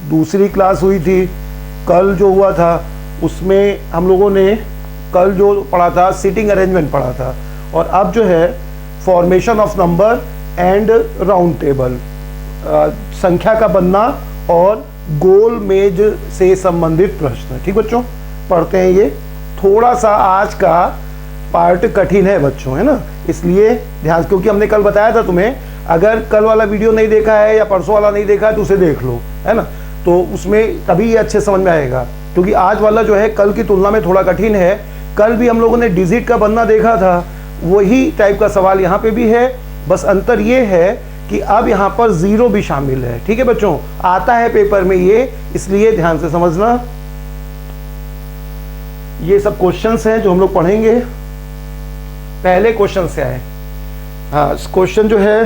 दूसरी क्लास हुई थी, कल जो हुआ था उसमें हम लोगों ने कल जो पढ़ा था सिटिंग अरेंजमेंट पढ़ा था, और अब जो है formation of number and round table, संख्या का बनना और गोल मेज से संबंधित प्रश्न। ठीक बच्चों, पढ़ते हैं। ये थोड़ा सा आज का पार्ट कठिन है बच्चों, है ना, इसलिए ध्यान, क्योंकि हमने कल बताया था तुम्हें, अगर कल वाला वीडियो नहीं देखा है या परसों वाला नहीं देखा है तो उसे देख लो, है ना, तो उसमें तभी ये अच्छे समझ में आएगा। क्योंकि आज वाला जो है कल की तुलना में थोड़ा कठिन है। कल भी हम लोगों ने डिजिट का बनना देखा था, वही टाइप का सवाल यहाँ पे भी है, बस अंतर ये है कि अब यहाँ पर जीरो भी शामिल है। ठीक है बच्चों, आता है पेपर में ये, इसलिए ध्यान से समझना। ये सब क्वेश्चंस हैं जो हम लोग पढ़ेंगे। पहले क्वेश्चन से आए। हाँ, क्वेश्चन जो है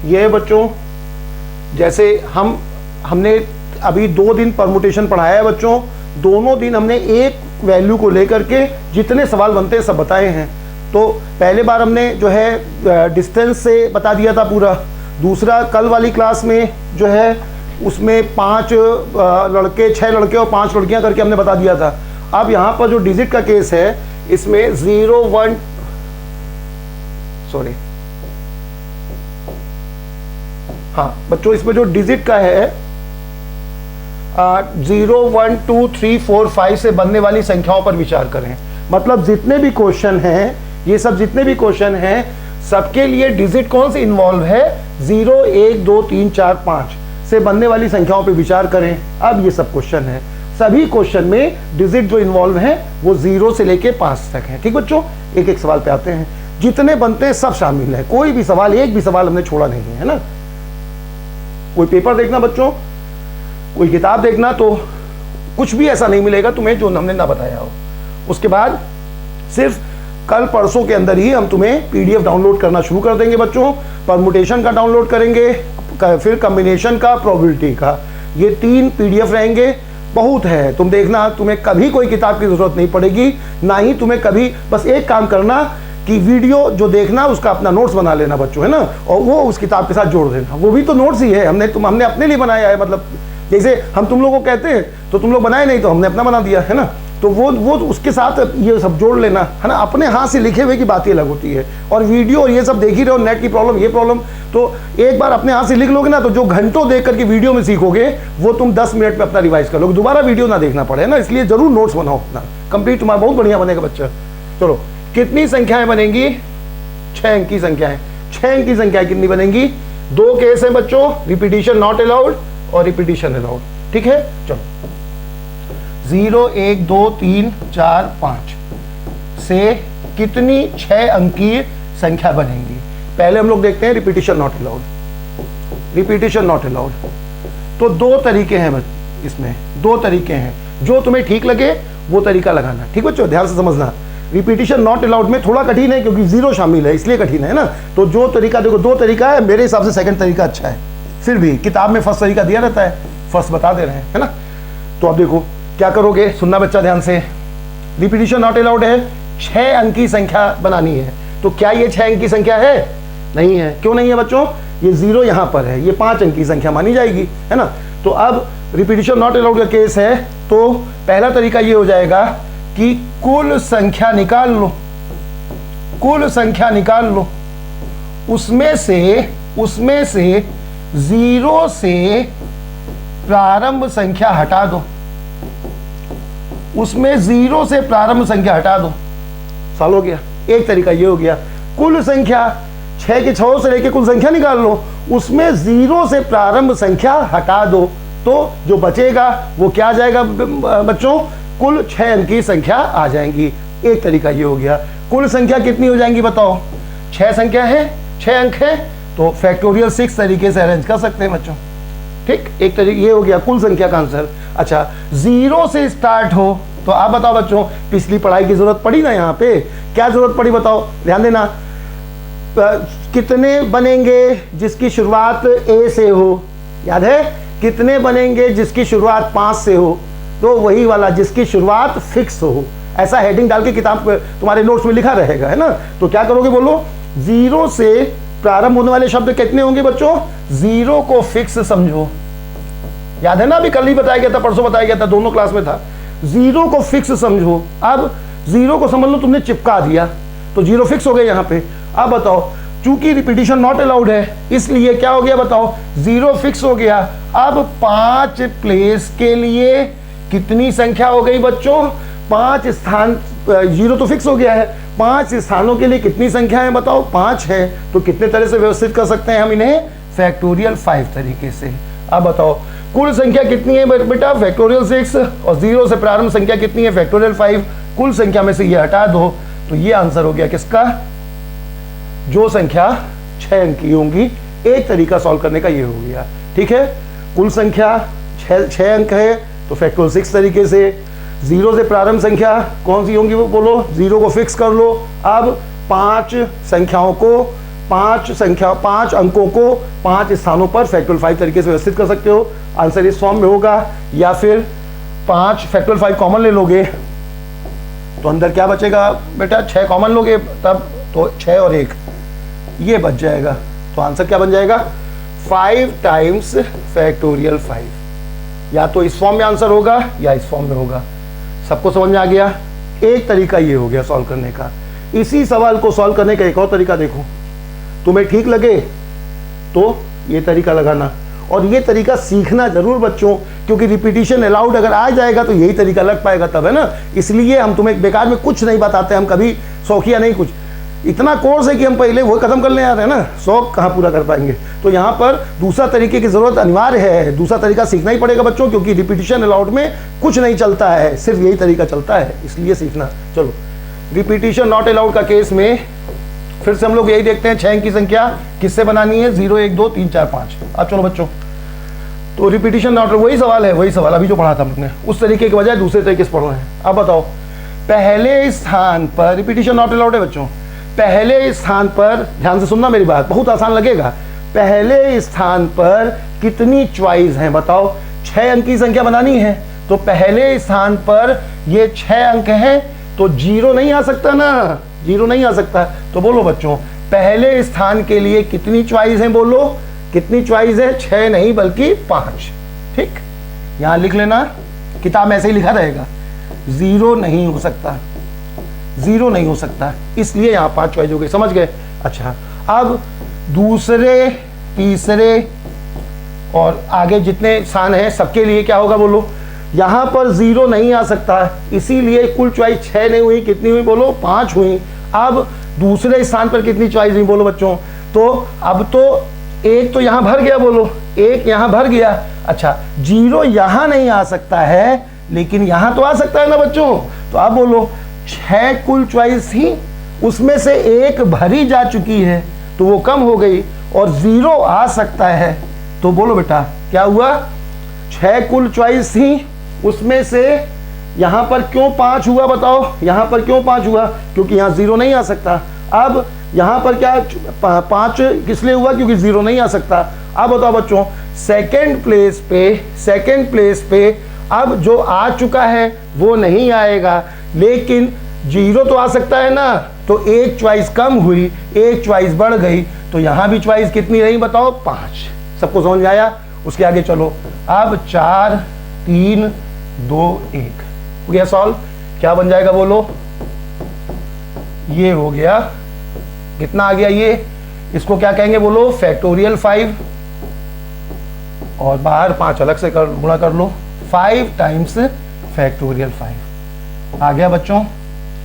ये बच्चों, जैसे हमने अभी 2 दिन परमुटेशन पढ़ाया है बच्चों, दोनों दिन हमने एक वैल्यू को लेकर के जितने सवाल बनते हैं सब बताए हैं। तो पहले बार हमने जो है डिस्टेंस से बता दिया था पूरा, दूसरा कल वाली क्लास में जो है उसमें 5 लड़के 6 लड़के और 5 लड़कियां करके हमने बता दिया था। अब यहाँ पर जो डिजिट का केस है इसमें 0 1 सॉरी हाँ बच्चों, इसमें जो डिजिट का है 0 1 2 3 4 5 से बनने वाली संख्याओं पर विचार करें। मतलब जितने भी क्वेश्चन हैं, ये सब जितने भी क्वेश्चन हैं, सबके लिए डिजिट कौन से इन्वॉल्व है, 0 1 2 3 4 5 से बनने वाली संख्याओं पर विचार करें। अब ये सब क्वेश्चन है, सभी क्वेश्चन में डिजिट जो इन्वॉल्व है वो 0 से लेके 5 तक है। ठीक बच्चों, एक एक सवाल पे आते हैं, जितने बनते हैं सब शामिल है, कोई भी सवाल, एक भी सवाल हमने छोड़ा नहीं है ना। कोई पेपर देखना बच्चों, कोई किताब देखना, तो कुछ भी ऐसा नहीं मिलेगा तुम्हें जो हमने ना बताया हो। उसके बाद सिर्फ कल परसों के अंदर ही हम तुम्हें पीडीएफ डाउनलोड करना शुरू कर देंगे बच्चों। परमुटेशन का डाउनलोड करेंगे, फिर कॉम्बिनेशन का, प्रोबेबिलिटी का, ये 3 पीडीएफ रहेंगे। बहुत है, तुम देखना, तुम्हें कभी कोई किताब की जरूरत नहीं पड़ेगी, ना ही तुम्हें कभी, बस एक काम करना कि वीडियो जो देखना उसका अपना नोट्स बना लेना बच्चों, है ना, और वो उस किताब के साथ जोड़ देना। वो भी तो नोट्स ही है, हमने अपने लिए बनाया है। मतलब जैसे हम तुम लोगों को कहते हैं तो तुम लोग बनाए नहीं, तो हमने अपना बना दिया, है ना, तो वो उसके साथ ये सब जोड़ लेना, है ना। अपने हाथ से लिखे हुए की बात ही अलग होती है, और वीडियो और ये सब देख ही रहे हो, नेट की प्रॉब्लम, ये प्रॉब्लम, तो एक बार अपने हाथ से लिख लोगे ना, तो जो घंटों देख करके वीडियो में सीखोगे वो तुम 10 मिनट में अपना रिवाइज कर लोगे, दोबारा वीडियो ना देखना पड़े ना। इसलिए जरूर नोट्स बनाओ अपना कंप्लीट, तुम्हारा बहुत बढ़िया बनेगा बच्चा। चलो, कितनी संख्याएं बनेंगी, 6 अंक की संख्याएं। 6 अंक की संख्याएं कितनी बनेंगी, 2 केस है बच्चों, रिपीटिशन नॉट अलाउड और रिपीटिशन अलाउड। ठीक है, चलो 0 1 2 3 4 5 से कितनी 6 अंकीय संख्या बनेंगी। पहले हम लोग देखते हैं repetition not allowed. Repetition not allowed तो 2 तरीके हैं इसमें, 2 तरीके हैं, जो तुम्हें ठीक लगे वो तरीका लगाना। ठीक बच्चों, ध्यान से समझना। रिपीटिशन नॉट अलाउड में थोड़ा कठिन है क्योंकि 0 शामिल है, इसलिए कठिन है ना। तो जो तरीका देखो, 2 तरीका है, मेरे हिसाब से सेकंड तरीका अच्छा है। फिर भी किताब में फर्स्ट तरीका दिया रहता है, फर्स्ट बता दे रहे हैं, है ना। तो अब देखो क्या करोगे, सुनना बच्चा ध्यान से। रिपीटिशन नॉट अलाउड है, 6 अंक की संख्या बनानी है। तो क्या ये 6 अंक की संख्या है? नहीं है। क्यों नहीं है बच्चों? ये 0 यहां पर है, ये 5 अंक की संख्या मानी जाएगी, है ना। तो अब रिपीटिशन नॉट अलाउड का केस है, तो पहला तरीका ये हो जाएगा कि कुल संख्या निकाल लो, कुल संख्या निकाल लो, उसमें से 0 से प्रारंभ संख्या हटा दो, उसमें 0 से प्रारंभ संख्या हटा दो। साल हो गया। एक तरीका ये हो गया, कुल संख्या 6 के 6 से लेके कुल संख्या निकाल लो, उसमें 0 से प्रारंभ संख्या हटा दो, तो जो बचेगा वो क्या आ जाएगा बच्चों? कुल 6 अंक की संख्या आ जाएंगी। एक तरीका ये हो गया। कुल संख्या कितनी हो जाएंगी बताओ? 6 संख्या है, 6 अंक है, तो फैक्टोरियल 6 तरीके से अरेंज कर सकते हैं बच्चों। ठीक, एक तरीका ये हो गया कुल संख्या का आंसर। अच्छा, 0 से स्टार्ट हो, तो आप बताओ बच्चों, पिछली पढ़ाई की जरूरत पड़ी ना, यहाँ पे क्या जरूरत पड़ी बताओ, ध्यान देना। कितने बनेंगे जिसकी शुरुआत ए से हो? याद है? कितने बनेंगे जिसकी शुरुआत 5 से हो? तो वही वाला जिसकी शुरुआत फिक्स हो, ऐसा हेडिंग डाल के किताब तुम्हारे नोट्स में लिखा रहेगा, है ना। तो क्या करोगे बोलो? 0 से प्रारंभ होने वाले शब्द कितने होंगे बच्चों? 0 को फिक्स समझो, याद है ना, अभी कल ही बताया गया था, परसों बताया गया था, दोनों क्लास में था। 0 को फिक्स समझो। अब 0 को समझ लो तुमने चिपका दिया तो 0 फिक्स हो गए यहाँ पे। अब बताओ, चूंकि रिपीटिशन नॉट अलाउड है इसलिए क्या हो गया बताओ? 0 फिक्स हो गया। अब 5 प्लेस के लिए कितनी संख्या हो गई बच्चों? 5 स्थान, 0 तो फिक्स हो गया है, 5 स्थानों के लिए कितनी संख्या है बताओ? 5 है। तो कितने तरह से व्यवस्थित कर सकते हैं हम इन्हें? फैक्टोरियल 5 तरीके से। अब बताओ कुल संख्या कितनी है बेटा? फैक्टोरियल 6। और 0 से प्रारंभ संख्या कितनी है? फैक्टोरियल 5। कुल संख्या में से ये हटा दो तो ये आंसर हो गया किसका? जो संख्या 6 अंक की होंगी। एक तरीका सॉल्व करने का ये हो गया, ठीक है। कुल संख्या 6 अंक है तो फैक्टोरियल 6 तरीके से। 0 से प्रारंभ संख्या कौन सी होंगी वो बोलो? 0 को फिक्स कर लो। अब 5 संख्याओं को, 5 अंकों को 5 स्थानों पर फैक्टोरियल 5 तरीके से व्यवस्थित कर सकते हो। आंसर इस फॉर्म में होगा। या फिर 5 फैक्टोरियल 5 कॉमन ले लोगे तो अंदर क्या बचेगा बेटा? 6 कॉमन लोगे तब तो 6 और 1 ये बच जाएगा। तो आंसर क्या बन जाएगा? 5 टाइम्स फैक्टोरियल 5। या तो इस फॉर्म में आंसर होगा या इस फॉर्म में होगा। सबको समझ में आ गया? एक तरीका ये हो गया सॉल्व करने का। इसी सवाल को सॉल्व करने का एक और तरीका देखो, तुम्हें ठीक लगे तो ये तरीका लगाना। और ये तरीका सीखना जरूर बच्चों, क्योंकि रिपीटिशन अलाउड अगर आ जाएगा तो यही तरीका लग पाएगा तब, है ना। इसलिए हम तुम्हें बेकार में कुछ नहीं बताते, हम कभी शौकिया नहीं, कुछ इतना कोर्स है कि हम पहले वो खत्म कर ले आते हैं ना, शौक कहाँ पूरा कर पाएंगे। तो यहाँ पर दूसरा तरीके की जरूरत अनिवार्य है, दूसरा तरीका सीखना ही पड़ेगा बच्चों, क्योंकि रिपीटिशन अलाउड में कुछ नहीं चलता है, सिर्फ यही तरीका चलता है, इसलिए सीखना। चलो, रिपीटिशन नॉट अलाउड का केस में फिर से हम लोग यही देखते हैं, 6 अंक की संख्या किससे बनानी है? 0 1 2 3 4 5। अब चलो बच्चों, तो रिपीटिशन नॉट, वही सवाल है, वही सवाल अभी जो पढ़ा था हमने, उस तरीके के बजाय दूसरे तरीके से पढ़ रहे हैं। अब बताओ, पहले स्थान पर रिपीटिशन नॉट अलाउड है बच्चों। पहले स्थान पर, ध्यान से सुनना मेरी बात, बहुत आसान लगेगा। पहले स्थान पर कितनी चॉइस है बताओ? 6 अंक की संख्या बनानी है तो पहले स्थान पर ये 6 अंक हैं, तो 0 नहीं आ सकता ना, 0 नहीं आ सकता। तो बोलो बच्चों, पहले स्थान के लिए कितनी चॉइस है? बोलो कितनी चॉइस है? 6 नहीं बल्कि 5। ठीक, यहां लिख लेना, किताब में ऐसे ही लिखा रहेगा, 0 नहीं हो सकता, 0 नहीं हो सकता, इसलिए यहां 5 चॉइस हो गई। समझ गए? अच्छा, अब दूसरे, तीसरे और आगे जितने स्थान हैं सबके लिए क्या होगा बोलो? यहां पर 0 नहीं आ सकता, इसीलिए कुल चॉइस 6 नहीं हुई, कितनी हुई बोलो? 5 हुई। अब दूसरे स्थान पर कितनी चॉइस हुई बोलो बच्चों? तो अब तो एक तो यहां भर गया, बोलो एक यहां भर गया। अच्छा, 0 यहां नहीं आ सकता है लेकिन यहां तो आ सकता है ना बच्चों। तो अब बोलो 6 कुल चॉइस थी, उसमें से एक भरी जा चुकी है तो वो कम हो गई और 0 आ सकता है। तो बोलो बेटा क्या हुआ? 6 कुल चॉइस थी, उसमें से यहां पर क्यों 5 हुआ बताओ? यहां पर क्यों 5 हुआ? क्योंकि यहां 0 नहीं आ सकता। अब यहां पर क्या 5 किस लिए हुआ? क्योंकि 0 नहीं आ सकता। अब बताओ बच्चों, सेकंड प्लेस पे अब जो आ चुका है वो नहीं आएगा, लेकिन 0 तो आ सकता है ना। तो एक चॉइस कम हुई, एक चॉइस बढ़ गई, तो यहां भी चॉइस कितनी रही बताओ? 5। सबको समझ में आया? उसके आगे चलो। अब 4 3 2 1 हो गया सॉल्व। क्या बन जाएगा बोलो? ये हो गया, कितना आ गया ये? इसको क्या कहेंगे बोलो? फैक्टोरियल 5, और बाहर 5 अलग से गुणा कर लो। 5 टाइम्स फैक्टोरियल 5 आ गया बच्चों।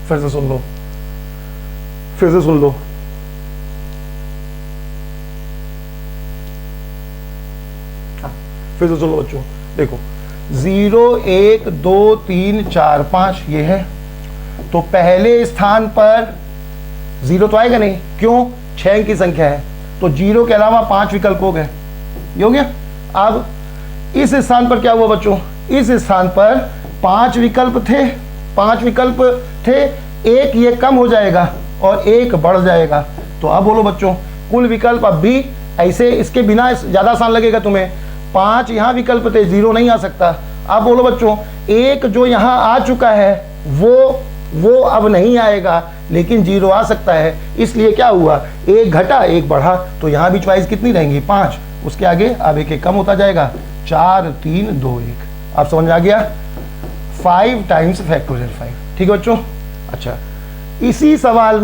फिर से सुन लो, फिर से सुन लो। फिर से सुन लो बच्चों, देखो 0 1 2 3 4 5 ये है। तो पहले स्थान पर 0 तो आएगा नहीं, क्यों? 6 अंक की संख्या है, तो 0 के अलावा 5 विकल्प हो गए, ये हो गया। अब इस स्थान पर क्या हुआ बच्चों? इस स्थान पर 5 विकल्प थे, 5 विकल्प थे, एक ये कम हो जाएगा और एक बढ़ जाएगा। तो अब बोलो बच्चों, कुल विकल्प अब भी ऐसे, इसके बिना ज्यादा आसान लगेगा तुम्हें। 5 यहाँ विकल्प थे, 0 नहीं आ सकता। अब बोलो बच्चों, एक जो यहाँ आ चुका है वो अब नहीं आएगा, लेकिन 0 आ सकता है, इसलिए क्या हुआ, एक घटा एक बढ़ा, तो यहाँ भी चॉइस कितनी रहेंगी 5, उसके आगे अब एक एक कम होता जाएगा, 4 3 2 1। आप समझ में आ गया, 5 टाइम्स फैक्टोरियल 5। ठीक है बच्चों। अच्छा, इसी सवाल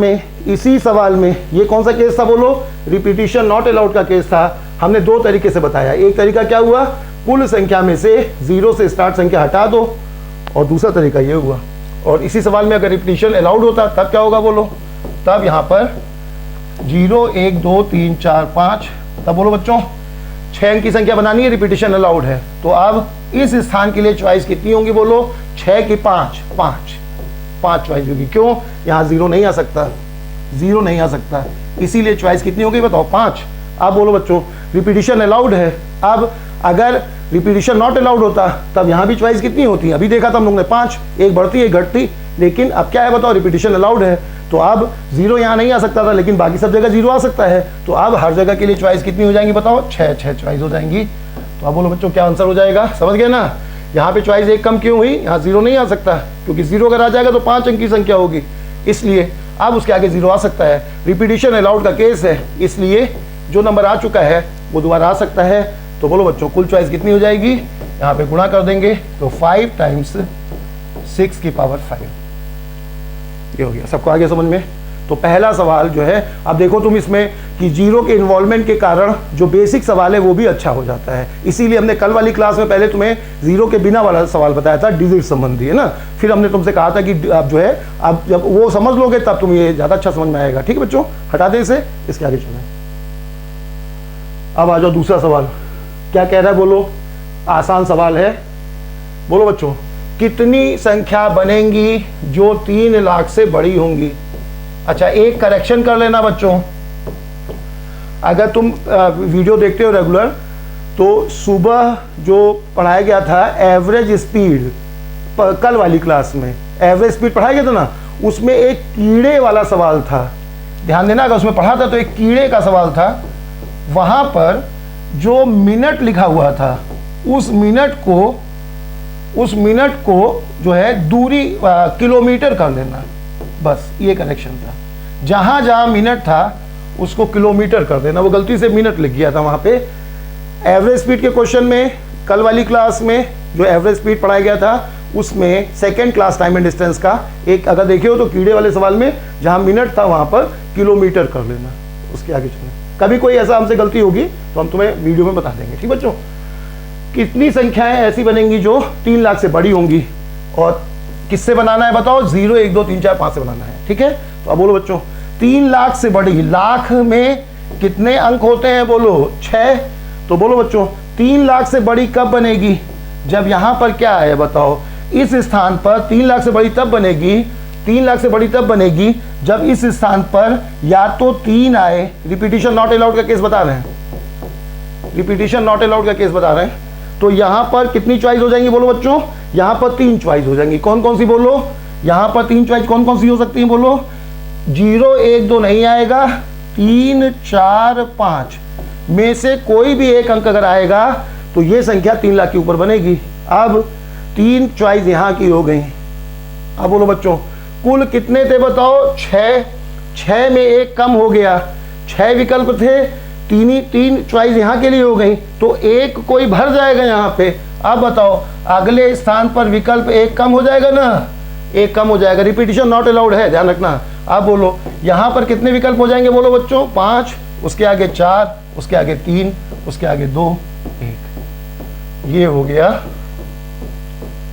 में ये कौन सा केस था बोलो, रिपीटिशन नॉट अलाउड का केस था। हमने दो तरीके से बताया, एक तरीका क्या हुआ, कुल संख्या में से 0 से स्टार्ट संख्या हटा दो, और दूसरा तरीका ये हुआ। और इसी सवाल में अगर रिपीटिशन अलाउड होता तब क्या होगा बोलो, तब यहाँ पर 0 1 2 3 4 5, तब बोलो बच्चों 6 अंक की संख्या बनानी है, रिपीटिशन अलाउड है, तो अब इस स्थान के लिए चॉइस कितनी होंगी बोलो, 6 की 5 चॉइस होगी। क्यों, यहाँ 0 नहीं आ सकता, 0 नहीं आ सकता, इसीलिए चॉइस कितनी होगी बताओ 5। अब बोलो बच्चों रिपीटिशन अलाउड है, अब अगर रिपीटिशन नॉट अलाउड होता तब यहाँ भी चॉइस कितनी होती, अभी देखा था हम लोग ने 5, एक बढ़ती एक घटती, लेकिन अब क्या है बताओ, रिपीटिशन अलाउड है, तो अब 0 यहाँ नहीं आ सकता था, लेकिन बाकी सब जगह 0 आ सकता है, तो अब हर जगह के लिए चॉइस कितनी हो जाएंगी बताओ, 6 चॉइस हो जाएंगी। तो अब बोलो बच्चों क्या आंसर हो जाएगा, समझ गए ना, यहाँ पे चॉइस एक कम क्यों हुई, यहाँ 0 नहीं आ सकता, क्योंकि 0 अगर आ जाएगा तो 5 अंक की संख्या होगी, इसलिए अब उसके आगे 0 आ सकता है। रिपीटिशन अलाउड का केस है, इसलिए जो नंबर आ चुका है वो दोबारा आ सकता है। तो बोलो बच्चों कुल चॉइस कितनी हो जाएगी, यहाँ पे गुणा कर देंगे तो 5 टाइम्स 6 की पावर 5, ये हो गया। सबको आगे समझ में। तो पहला सवाल जो है, अब देखो तुम इसमें कि 0 के इन्वॉल्वमेंट के कारण जो बेसिक सवाल है वो भी अच्छा हो जाता है, इसीलिए हमने कल वाली क्लास में पहले तुम्हें 0 के बिना वाला सवाल बताया था, डिजिट संबंधी, है ना। फिर हमने तुमसे कहा था कि अब जो है, अब जब वो समझ लोगे तब तुम्हें ये ज़्यादा अच्छा समझ में आएगा। ठीक है बच्चों, हटा दे इसे, इसके आगे चलें। अब आ जाओ दूसरा सवाल, क्या कह रहा है बोलो, आसान सवाल है। बोलो बच्चों कितनी संख्या बनेंगी जो 3 लाख से बड़ी होंगी। अच्छा, एक करेक्शन कर लेना बच्चों, अगर तुम वीडियो देखते हो रेगुलर, तो सुबह जो पढ़ाया गया था एवरेज स्पीड, कल वाली क्लास में एवरेज स्पीड पढ़ाया गया था ना, उसमें एक कीड़े वाला सवाल था, ध्यान देना, अगर उसमें पढ़ा था तो एक कीड़े का सवाल था। वहां पर जो मिनट लिखा हुआ था, उस मिनट को जो है दूरी किलोमीटर कर लेना, बस ये करेक्शन था। जहां जहां मिनट था उसको किलोमीटर कर देना, वो गलती से मिनट लिख गया था वहां पे। एवरेज स्पीड के क्वेश्चन में कल वाली क्लास में जो एवरेज स्पीड पढ़ाया गया था, उसमें second class time and distance का एक अगर देखे हो तो कीड़े वाले सवाल में जहां मिनट था वहां पर किलोमीटर कर लेना, उसके आगे चलें। कभी कोई ऐसा हमसे गलती होगी तो हम तुम्हें वीडियो में बता देंगे। ठीक बच्चों, कितनी संख्याएं ऐसी बनेंगी जो 3 लाख से बड़ी होंगी, और किससे बनाना है बताओ, 0 1 2 3 4 5 से बनाना है। ठीक है, तो अब बोलो बच्चों 3 लाख से बड़ी, लाख में कितने अंक होते हैं बोलो, 6। तो बोलो बच्चों 3 लाख से बड़ी कब बनेगी, जब यहां पर क्या है बताओ, इस स्थान पर 3 लाख से बड़ी तब बनेगी, 3 लाख से बड़ी तब बनेगी जब इस स्थान पर या तो 3 आए, रिपीटिशन नॉट अलाउड का केस बता रहे हैं, रिपीटिशन नॉट अलाउड का केस बता रहे हैं, तो यहां पर कितनी चॉइस हो जाएंगी बोलो बच्चों, यहां पर 3 चॉइस हो जाएंगी। कौन कौन सी बोलो, यहां पर 3 चॉइस कौन कौन सी हो सकती है बोलो, 0 1 2 नहीं आएगा, 3 4 5 में से कोई भी एक अंक अगर आएगा तो ये संख्या 3 लाख के ऊपर बनेगी। अब 3 चॉइस यहां की हो गई। अब बोलो बच्चों कुल कितने थे बताओ, 6 में एक कम हो गया, 6 विकल्प थे, 3 चॉइस यहाँ के लिए हो गई, तो एक कोई भर जाएगा यहाँ पे। अब बताओ अगले स्थान पर विकल्प एक कम हो जाएगा ना, एक कम हो जाएगा, रिपीटिशन नॉट अलाउड है, ध्यान रखना। अब बोलो यहाँ पर कितने विकल्प हो जाएंगे बोलो बच्चों, 5, उसके आगे 4, उसके आगे 3, उसके आगे 2 1, ये हो गया,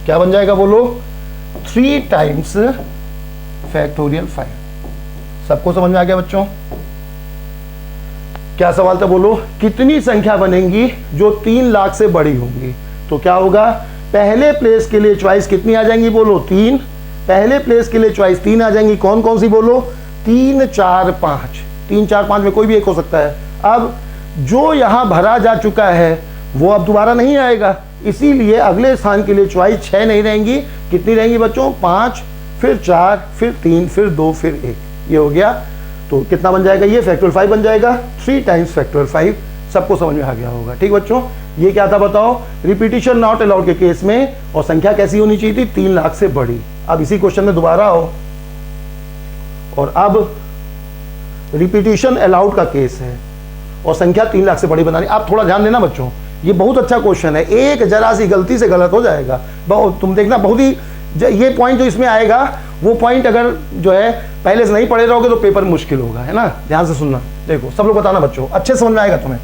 क्या बन जाएगा बोलो, 3 टाइम्स फैक्टोरियल 5। सबको समझ में आ गया बच्चों, क्या सवाल था बोलो, कितनी संख्या बनेंगी जो 3 लाख से बड़ी होंगी। तो क्या होगा, पहले प्लेस के लिए चॉइस कितनी आ जाएंगी बोलो, 3, पहले प्लेस के लिए चॉइस 3 आ जाएंगी, कौन कौन सी बोलो, 3 4 5, 3 4 5 में कोई भी एक हो सकता है। अब जो यहां भरा जा चुका है वो अब दोबारा नहीं आएगा, इसीलिए अगले स्थान के लिए चॉइस 6 नहीं रहेंगी, कितनी रहेंगी बच्चों, 5, फिर 4, फिर 3, फिर 2, फिर 1, ये हो गया। तो कितना बन जाएगा, ये फैक्टोरियल 5 बन जाएगा, 3 टाइम्स फैक्टोरियल 5। सबको समझ में आ गया होगा। ठीक बच्चों, ये क्या था बताओ, रिपीटिशन नॉट अलाउड के केस में, और संख्या कैसी होनी चाहिए थी, 3 लाख से बड़ी। अब इसी क्वेश्चन में दोबारा आओ, और अब रिपीटिशन अलाउड का केस है और संख्या 3 लाख से बड़ी बनानी। आप थोड़ा ध्यान देना बच्चों, ये बहुत अच्छा क्वेश्चन है, एक जरा सी गलती से गलत हो जाएगा, बहुत तुम देखना, बहुत ही ये पॉइंट जो इसमें आएगा वो पॉइंट अगर जो है पहले से नहीं पढ़े रहोगे तो पेपर मुश्किल होगा, है ना। ध्यान से सुनना, देखो सब लोग बताना बच्चों, अच्छे समझ में आएगा तुम्हें।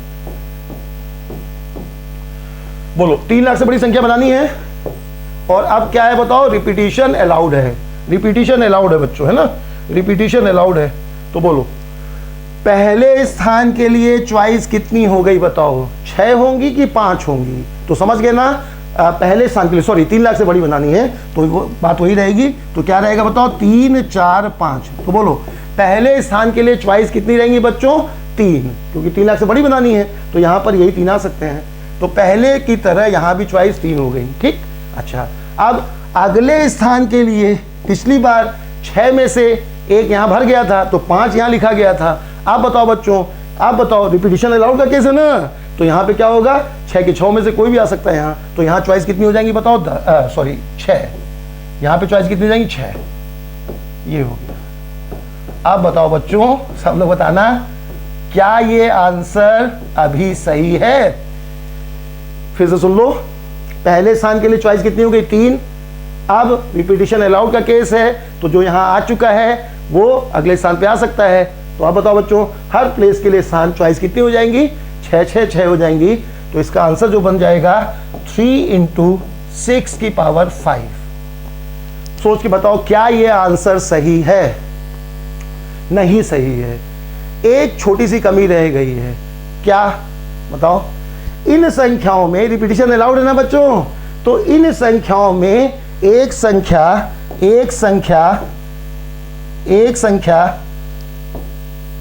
बोलो 3 लाख से बड़ी संख्या बनानी है और अब क्या है बताओ, रिपीटिशन अलाउड है, रिपीटिशन अलाउड है बच्चों, है ना, रिपीटिशन अलाउड है। तो बोलो पहले स्थान के लिए चॉइस कितनी हो गई बताओ, 6 होंगी कि 5 होंगी। तो समझ गए ना, पहले स्थान के लिए, सॉरी 3 लाख से बड़ी बनानी है तो वो बात वही रहेगी। तो क्या रहेगा बताओ, 3, 4, 5। तो बोलो पहले स्थान के लिए चॉइस कितनी रहेंगी बच्चों, 3, क्योंकि 3 लाख से बड़ी बनानी है तो यहाँ पर यही 3 आ सकते हैं। तो पहले की तरह यहाँ भी चॉइस 3 हो गई, ठीक। अच्छा, अब अगले स्थान के लिए पिछली बार 6 में से 1 यहाँ भर गया था तो 5 यहाँ लिखा गया था। आप बताओ बच्चों, आप बताओ, रिपीटिशन अलाउड का केस है ना, तो यहाँ पे क्या होगा, 6 के 6 में से कोई भी आ सकता है यहाँ, तो यहाँ चॉइस कितनी हो जाएंगी बताओ, सॉरी 6, यहाँ पे चॉइस कितनी हो जाएंगी, 6, ये हो गया। अब बताओ बच्चों, सब लोग बताना, क्या ये आंसर अभी सही है? फिर से सुन लो, पहले स्थान के लिए चॉइस कितनी हो गई, 3। अब रिपीटिशन अलाउड का केस है तो जो यहाँ आ चुका है वो अगले स्थान पे आ सकता है। तो आप बताओ बच्चों, हर प्लेस के लिए स्थान चॉइस कितनी हो जाएंगी, 6, 6, 6 हो जाएंगी। तो इसका आंसर जो बन जाएगा 3 × 6 की पावर 5। सोच के बताओ क्या ये आंसर सही है? नहीं सही है, एक छोटी सी कमी रह गई है। क्या बताओ? इन संख्याओं में रिपीटिशन अलाउड है ना बच्चों, तो इन संख्याओं में एक संख्या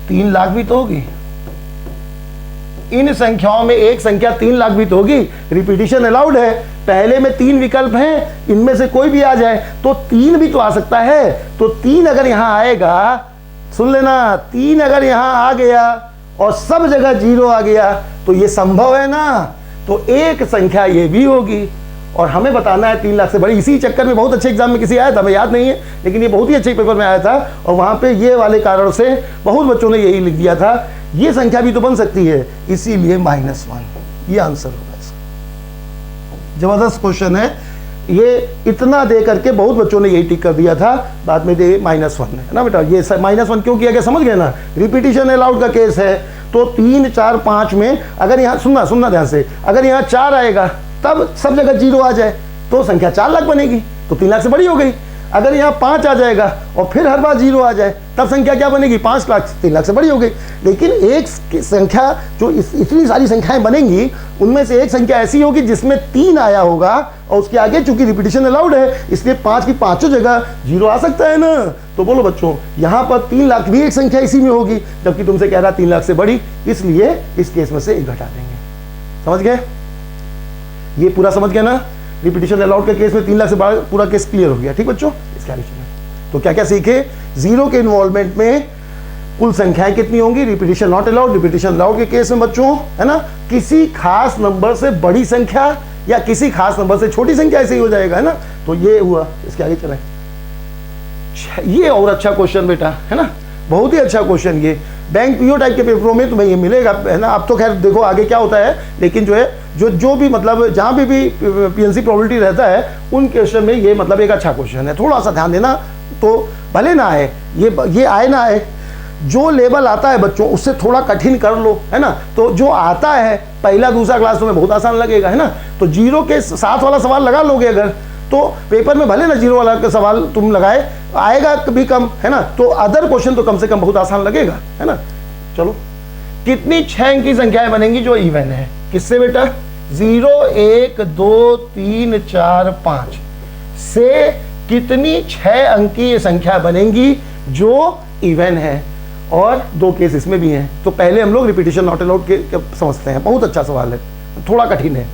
3 लाख भी तो होगी। इन संख्याओं में एक संख्या 3 लाख भी तो होगी। रिपीटिशन अलाउड है, पहले में 3 विकल्प हैं, इनमें से कोई भी आ जाए तो 3 भी तो आ सकता है। तो 3 अगर यहां आएगा, सुन लेना, 3 अगर यहां आ गया और सब जगह 0 आ गया तो ये संभव है ना, तो एक संख्या ये भी होगी। और हमें बताना है 3 लाख से बड़ी। इसी चक्कर में बहुत अच्छे एग्जाम में किसी आया था, हमें याद नहीं है, लेकिन ये बहुत ही अच्छे पेपर में आया था और वहां पे ये वाले कारण से बहुत बच्चों ने यही लिख दिया था, ये संख्या भी तो बन सकती है, इसीलिए -1 ये आंसर होगा इसका। जबरदस्त क्वेश्चन है ये, इतना दे करके बहुत बच्चों ने यही टिक कर दिया था, बाद में दे -1 है ना बेटा। ये -1 क्यों किया गया समझ गए ना, रिपीटिशन अलाउड का केस है। तो 3, 4, 5 में अगर यहाँ सुनना ध्यान से, अगर यहाँ 4 आएगा तब सब जगह 0 आ जाए तो संख्या 4 लाख बनेगी, तो 3 लाख से बड़ी हो गई। अगर यहाँ 5 आ जाएगा और फिर हर बार 0 आ जाए तब संख्या क्या बनेगी, 5 लाख, 3 लाख से बड़ी हो गई। लेकिन एक संख्या जो इतनी सारी संख्याएं बनेंगी उनमें से एक संख्या ऐसी होगी जिसमें 3 आया होगा और उसके आगे चूंकि रिपीटिशन अलाउड है इसलिए 5 की पांचों जगह 0 आ सकता है ना। तो बोलो बच्चों, यहाँ पर 3 लाख भी एक संख्या इसी में होगी, जबकि तुमसे कह रहा 3 लाख से बड़ी, इसलिए इस केस में से 1 घटा देंगे। समझ गए? ये पूरा समझ गया ना। रिपीटिशन अलाउड के केस में 3 लाख से बड़ा पूरा केस क्लियर हो गया। ठीक बच्चों, इसके आगे चलें। तो क्या क्या सीखे? 0 के इन्वॉल्वमेंट में कुल संख्याएं कितनी होंगी, repetition not allowed, repetition allowed के केस में बच्चों, है ना, किसी खास नंबर से बड़ी संख्या या किसी खास नंबर से छोटी संख्या ऐसे ही हो जाएगा, है ना। तो ये हुआ, इसके आगे चलें। ये और अच्छा क्वेश्चन बेटा, है ना, बहुत ही अच्छा क्वेश्चन। ये बैंक पीओ टाइप के पेपरों में तुम्हें ये मिलेगा, है ना। अब तो खैर देखो आगे क्या होता है, लेकिन जो है जो भी मतलब जहाँ भी पीएनसी प्रोबेबिलिटी रहता है उन क्वेश्चन में ये मतलब एक अच्छा क्वेश्चन है। थोड़ा सा ध्यान देना, तो भले ना आए ये आए ना आए, जो लेवल आता है बच्चों उससे थोड़ा कठिन कर लो, है ना। तो जो आता है पहला दूसरा क्लास तुम्हें बहुत आसान लगेगा, है ना। तो 0 के साथ वाला सवाल लगा लोगे अगर, तो पेपर में भले ना 0 वाला का सवाल तुम लगाए, आएगा कभी कम, है ना। तो अदर क्वेश्चन तो कम से कम बहुत आसान लगेगा, है ना। चलो, कितनी 6 अंक की संख्याएं बनेंगी जो इवन है? किससे बेटा? 0, 1, 2, 3, 4, 5 से कितनी 6 अंक की संख्या बनेंगी जो इवन है? और 2 केस इसमें भी हैं। तो पहले हम लोग रिपीटिशन नॉट अलाउड के समझते हैं। बहुत अच्छा सवाल है, थोड़ा कठिन है।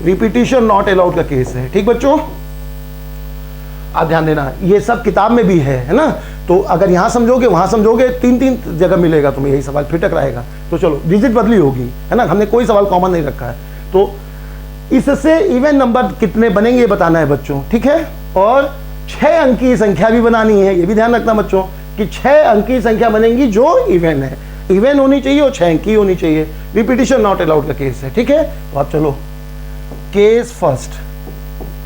रिपीटिशन नॉट अलाउड का केस है, ठीक बच्चों। आप ध्यान देना, ये सब किताब में भी है ना। तो अगर यहां समझोगे वहां समझोगे, 3 जगह मिलेगा तुम्हें यही सवाल, फिर टकराएगा। तो चलो, डिजिट बदली होगी, है ना, हमने कोई सवाल कॉमन नहीं रखा है। तो इससे इवन नंबर कितने बनेंगे बताना है बच्चों, ठीक है। और 6 अंक की संख्या भी बनानी है, ये भी ध्यान रखना बच्चों। कि 6 अंक की संख्या बनेंगी जो इवन है, इवन होनी चाहिए और 6 अंक की होनी चाहिए। रिपीटिशन नॉट अलाउड का केस है, ठीक है। तो आप चलो केस फर्स्ट,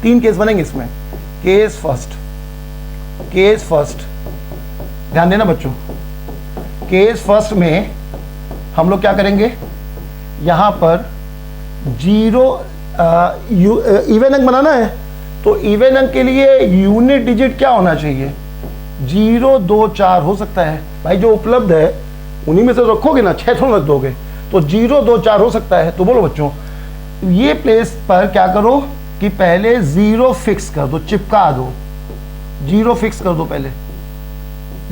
3 केस बनेंगे इसमें। केस फर्स्ट ध्यान देना बच्चों, केस फर्स्ट में हम लोग क्या करेंगे, यहां पर 0 इवन अंक बनाना है, तो इवन अंक के लिए यूनिट डिजिट क्या होना चाहिए, 0 2 4 हो सकता है भाई, जो उपलब्ध है उन्हीं में से रखोगे ना, 6 थोड़ा रख दोगे, तो 0 2 4 हो सकता है। तो बोलो बच्चों, ये प्लेस पर क्या करो कि पहले 0 फिक्स कर दो, चिपका दो, 0 फिक्स कर दो, पहले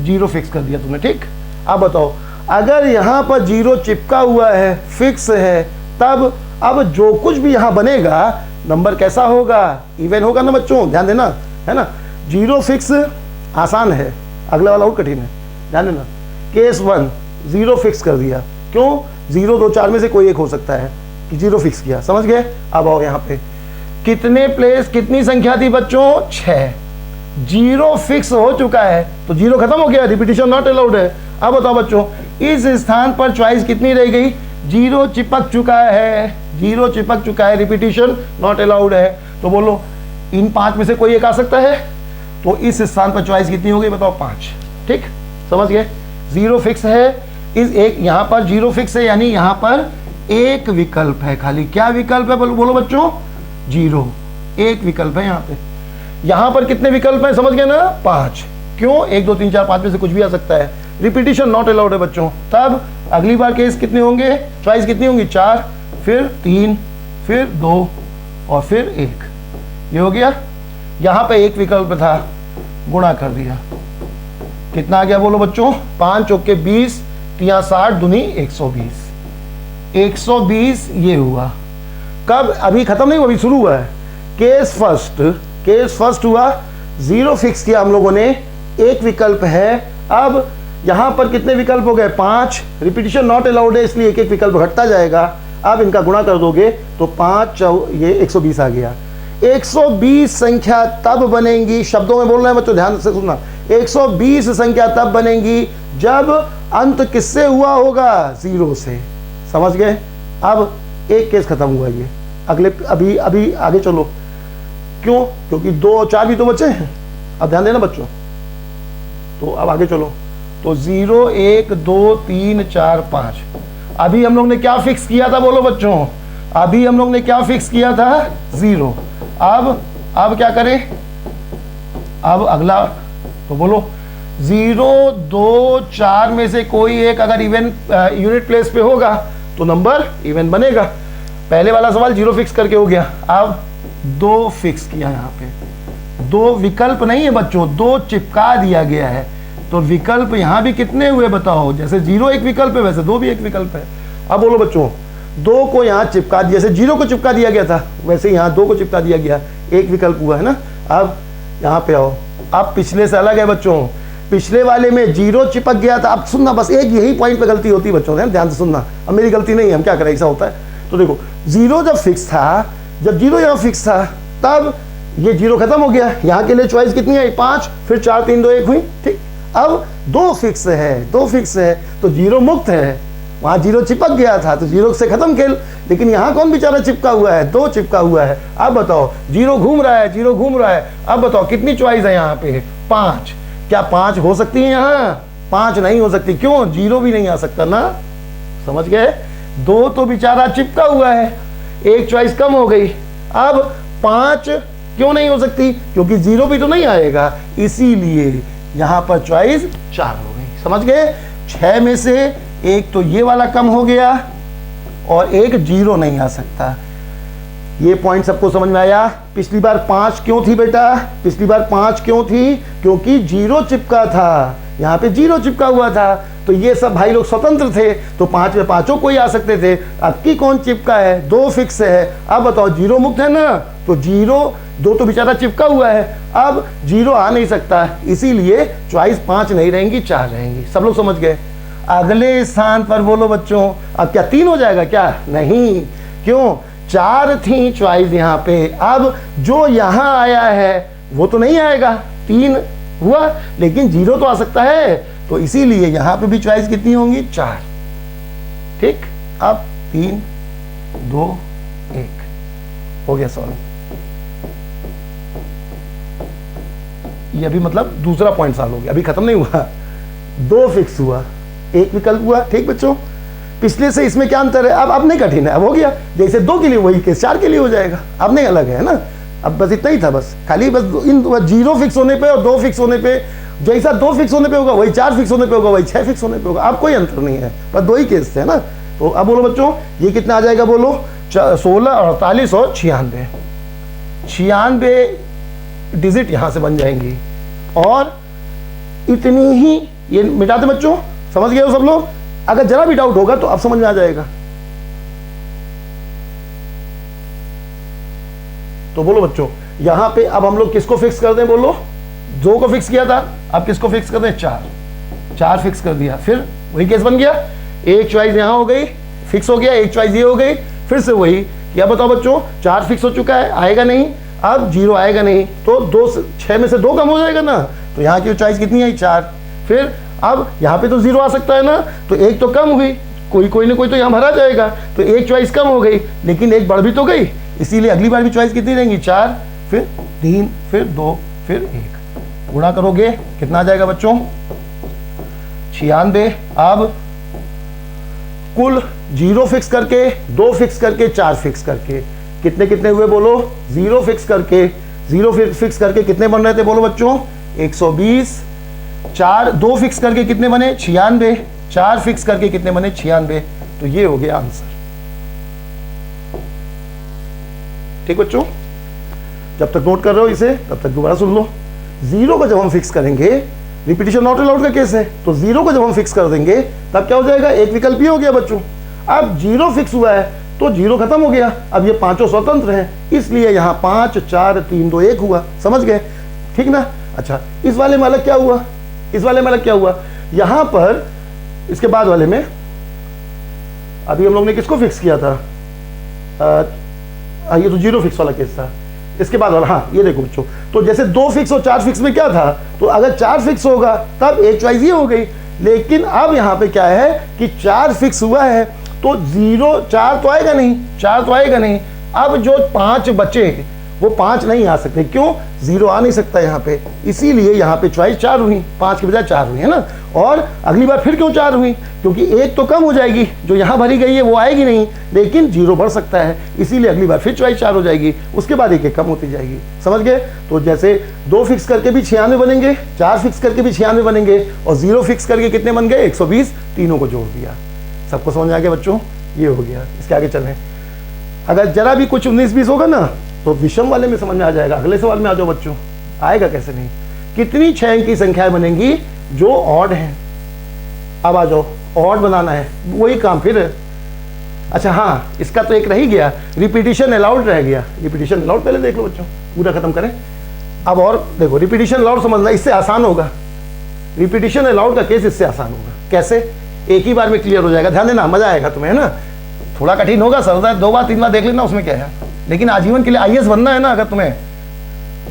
0 फिक्स कर दिया तुमने, ठीक। अब बताओ, अगर यहां पर 0 चिपका हुआ है, फिक्स है, तब अब जो कुछ भी यहां बनेगा नंबर कैसा होगा, इवन होगा ना बच्चों, ध्यान देना, है ना। 0 फिक्स आसान है, अगला वाला और कठिन है, ध्यान देना। केस 1 0 फिक्स कर दिया, क्यों, 0 2 4 में से कोई एक हो सकता है कि 0 फिक्स किया, समझ गए। अब आओ यहाँ पे, कितने प्लेस, कितनी संख्या थी बच्चों, 6, 0 फिक्स हो चुका है, तो 0 खत्म हो गया, रिपीटिशन नॉट अलाउड है। अब बताओ बच्चों, इस स्थान पर चॉइस कितनी रह गई, 0 चिपक चुका है, 0 चिपक चुका है, रिपीटिशन नॉट अलाउड है। तो बोलो इन 5 में से कोई एक आ सकता है, तो इस स्थान पर चॉइस कितनी हो गई बताओ, 5, ठीक, समझ गए। 0 फिक्स है, इस एक यहाँ पर 0 फिक्स है, यानी यहाँ पर एक विकल्प है खाली, क्या विकल्प है बोलो बच्चों, 0, एक विकल्प है यहाँ पे। यहाँ पर कितने विकल्प हैं, समझ गए ना, 5, क्यों, 1 2 3 4 5 में से कुछ भी आ सकता है, रिपीटिशन नॉट अलाउड है बच्चों। तब अगली बार केस कितने होंगे, चॉइस कितनी होंगी, 4, फिर 3, फिर 2 और फिर 1, ये हो गया। यहाँ पे एक विकल्प था, गुणा कर दिया, कितना आ गया बोलो बच्चों, 5 चौके 20, 3 60 दूनी 120, 120 ये हुआ। कब, अभी खत्म नहीं हुआ, अभी शुरू हुआ है। केस फर्स्ट हुआ, 0 फिक्स किया हम लोगों ने, एक विकल्प है। अब यहां पर कितने विकल्प हो गए, 5, रिपीटिशन नॉट अलाउड है, इसलिए एक एक विकल्प घटता जाएगा। अब इनका गुणा कर दोगे तो 5 ये 120 आ गया। 120 संख्या तब बनेंगी, शब्दों में बोल रहे हैं बच्चों, ध्यान से सुनना, 120 संख्या तब बनेंगी जब अंत किससे हुआ होगा, 0 से, समझ गए। अब एक केस खत्म हुआ, ये अगले अभी आगे चलो, क्यों, क्योंकि 2 और 4 भी तो बचे हैं। अब ध्यान देना बच्चों, तो अब आगे चलो, तो 0 1 2 3 4 5, अभी हम लोग ने क्या फिक्स किया था बोलो बच्चों, अभी हम लोग ने क्या फिक्स किया था, 0। अब क्या करें, अब अगला, तो बोलो 0 2 4 में से कोई एक अगर इवन यूनिट प्लेस पे होगा तो नंबर इवन बनेगा। पहले वाला सवाल 0 फिक्स करके हो गया, अब 2 फिक्स किया, यहाँ पे 2 विकल्प नहीं है बच्चों, 2 चिपका दिया गया है, तो विकल्प यहाँ भी कितने हुए बताओ, जैसे 0 एक विकल्प है वैसे 2 भी एक विकल्प है। अब बोलो बच्चों, 2 को यहाँ चिपका, जैसे 0 को चिपका दिया गया था वैसे यहाँ 2 को चिपका दिया गया, एक विकल्प हुआ है ना। अब यहाँ पे आओ, अब पिछले से अलग है बच्चों, पिछले वाले में 0 चिपक गया था। अब सुनना, बस एक यही पॉइंट पे गलती होती है बच्चों, ध्यान से सुनना, अब मेरी गलती नहीं है, हम क्या करें, ऐसा होता है। तो देखो 0 जब फिक्स था, जब 0 यहाँ फिक्स था, तब ये 0 खत्म हो गया, यहाँ के लिए चॉइस कितनी आई, 5, फिर 4 3 2 1 हुई, ठीक। अब 2 फिक्स है, 2 फिक्स है तो 0 मुक्त है, वहां 0 चिपक गया था तो 0 से खत्म खेल, लेकिन यहाँ कौन बेचारा चिपका हुआ है, 2 चिपका हुआ है। अब बताओ 0 घूम रहा है, 0 घूम रहा है, अब बताओ कितनी चॉइस है यहाँ पे, 5, क्या 5 हो सकती है यहाँ, 5 नहीं हो सकती, क्यों, 0 भी नहीं आ सकता ना, समझ गए। 2 तो बेचारा चिपका हुआ है, एक चॉइस कम हो गई। अब 5 क्यों नहीं हो सकती, क्योंकि 0 भी तो नहीं आएगा, इसीलिए यहां पर चॉइस 4 हो गई, समझ गए। 6 में से एक तो ये वाला कम हो गया और एक 0 नहीं आ सकता। ये पॉइंट सबको समझ में आया। पिछली बार 5 क्यों थी बेटा, पिछली बार 5 क्यों थी, क्योंकि 0 चिपका था, यहाँ पे 0 चिपका हुआ था, तो ये सब भाई लोग स्वतंत्र थे, तो 5 में 5 कोई आ सकते थे। अब की कौन चिपका है, 2 फिक्स है। अब बताओ 0 मुक्त है ना, तो 2 तो बेचारा चिपका हुआ है, अब 0 आ नहीं सकता, इसीलिए चॉइस 5 नहीं रहेंगी, 4 रहेंगी। सब लोग समझ गए। अगले स्थान पर बोलो बच्चों, अब क्या 3 हो जाएगा क्या, नहीं, क्यों, 4 थी चॉइस यहाँ पे, अब जो यहाँ आया है वो तो नहीं आएगा, 3 हुआ, लेकिन 0 तो आ सकता है, तो इसीलिए यहां पे भी चॉइस कितनी होंगी 4। ठीक, अब 3 2 1 हो गया सॉल्व। ये अभी मतलब दूसरा पॉइंट सॉल्व हो गया, अभी खत्म नहीं हुआ। 2 फिक्स हुआ, 1 विकल्प हुआ। ठीक बच्चों, पिछले से इसमें क्या अंतर है? अब नहीं कठिन है, अब हो गया। जैसे 2 के लिए वही केस 4 के लिए हो जाएगा, अब नहीं अलग है ना। अब बस इतना ही था, बस खाली बस इन 0 फिक्स होने पे और 2 फिक्स होने पे, जैसा 2 फिक्स होने पे होगा वही 4 फिक्स होने पे होगा, वही 6 फिक्स होने पे होगा। अब कोई अंतर नहीं है, बस 2 ही केस थे ना। तो अब बोलो बच्चों, ये कितना आ जाएगा? बोलो 16, 48 और 96। 96 डिजिट यहां से बन जाएंगी, और इतनी ही ये मिटाते बच्चों। समझ गए हो सब लोग? अगर जरा भी डाउट होगा तो अब समझ में आ जाएगा। तो बोलो बच्चों, यहां पे अब हम लोग किसको फिक्स कर दें? बोलो 2 को फिक्स किया था, अब किसको फिक्स कर दें? 4 फिक्स कर दिया, फिर वही केस बन गया। एक चॉइस यहां हो गई, फिक्स हो गया, एक चॉइस ये हो गई, फिर से वही। क्या बताओ बच्चों, 4 फिक्स हो चुका है, आएगा नहीं, अब 0 आएगा नहीं, तो 6 में से 2 कम हो जाएगा ना। तो यहाँ की चॉइस कितनी है? 4। फिर अब यहाँ पे तो 0 आ सकता है ना, तो 1 तो कम हुई, कोई ना कोई तो यहाँ भरा जाएगा, तो 1 चॉइस कम हो गई, लेकिन 1 बढ़ भी तो गई, इसीलिए अगली बार भी चॉइस कितनी रहेंगी? 4, फिर 3, फिर 2, फिर 1। गुणा करोगे कितना आ जाएगा बच्चों? 96। अब कुल 0 फिक्स करके, 2 फिक्स करके, 4 फिक्स करके कितने कितने हुए? बोलो 0 फिक्स करके, 0 फिक्स करके कितने बन रहे थे? बोलो बच्चों 120। 2 फिक्स करके कितने बने? 96। 4 फिक्स करके कितने बने? 96। तो ये हो गया आंसर। ठीक बच्चों, जब तक नोट कर रहे हो इसे तब तक दोबारा सुन लो। 0 को जब हम फिक्स करेंगे, रिपीटिशन नॉट अलाउड का केस है, तो 0 को जब हम फिक्स कर देंगे तब क्या हो जाएगा? एक विकल्प ही हो गया बच्चों। अब 0 फिक्स हुआ है तो 0 खत्म हो गया, अब ये पांचों स्वतंत्र हैं, इसलिए यहाँ 5 4 3 2 1 हुआ। समझ गए? ठीक ना। अच्छा, इस वाले में अलग क्या हुआ? इस वाले में अलग क्या हुआ? यहां पर इसके बाद वाले में अभी हम लोग ने किसको फिक्स किया था? ये तो 0 फिक्स वाला केस था। इसके बाद वाला, हाँ ये देखो बच्चों, तो जैसे 2 फिक्स और 4 फिक्स में क्या था? तो अगर 4 फिक्स होगा तब एक चॉइस ये हो गई, लेकिन अब यहाँ पे क्या है कि 4 फिक्स हुआ है, तो 4 तो आएगा नहीं, 4 तो आएगा नहीं। अब जो 5 बचे वो 5 नहीं आ सकते, क्यों? 0 आ नहीं सकता यहाँ पे, इसीलिए यहाँ पे चॉइस 4 हुई, 5 के बजाय 4 हुई, है ना। और अगली बार फिर क्यों 4 हुई? क्योंकि 1 तो कम हो जाएगी, जो यहाँ भरी गई है वो आएगी नहीं, लेकिन 0 बढ़ सकता है, इसीलिए अगली बार फिर चॉइस 4 हो जाएगी, उसके बाद 1 कम होती जाएगी। समझ गए? तो जैसे 2 फिक्स करके भी 96 बनेंगे, 4 फिक्स करके भी 96 बनेंगे, और 0 फिक्स करके कितने बन गए? 120। तीनों को जोड़ दिया। सबको समझ आ गया बच्चों? ये हो गया। इसके आगे चलें। अगर जरा भी कुछ 19-20 होगा ना तो विषम वाले में समझ में आ जाएगा। अगले सवाल में आ जाओ बच्चों। आएगा कैसे नहीं? कितनी 6 अंक की संख्याएं बनेंगी जो ऑड हैं? अब आ जाओ, ऑड बनाना है, वही काम फिर। अच्छा हाँ, इसका तो एक रह ही गया, रिपीटिशन अलाउड रह गया। रिपीटिशन अलाउड पहले देख लो बच्चों, पूरा खत्म करें। अब और देखो, रिपीटिशन अलाउड समझना, इससे आसान होगा। रिपीटिशन अलाउड का केस इससे आसान होगा। कैसे? एक ही बार में क्लियर हो जाएगा। ध्यान देना, मजा आएगा तुम्हें, है ना। थोड़ा कठिन होगा, सरदार 2 बार 3 बार देख लेना, उसमें क्या है। लेकिन आजीवन के लिए IAS बनना है ना अगर तुम्हें,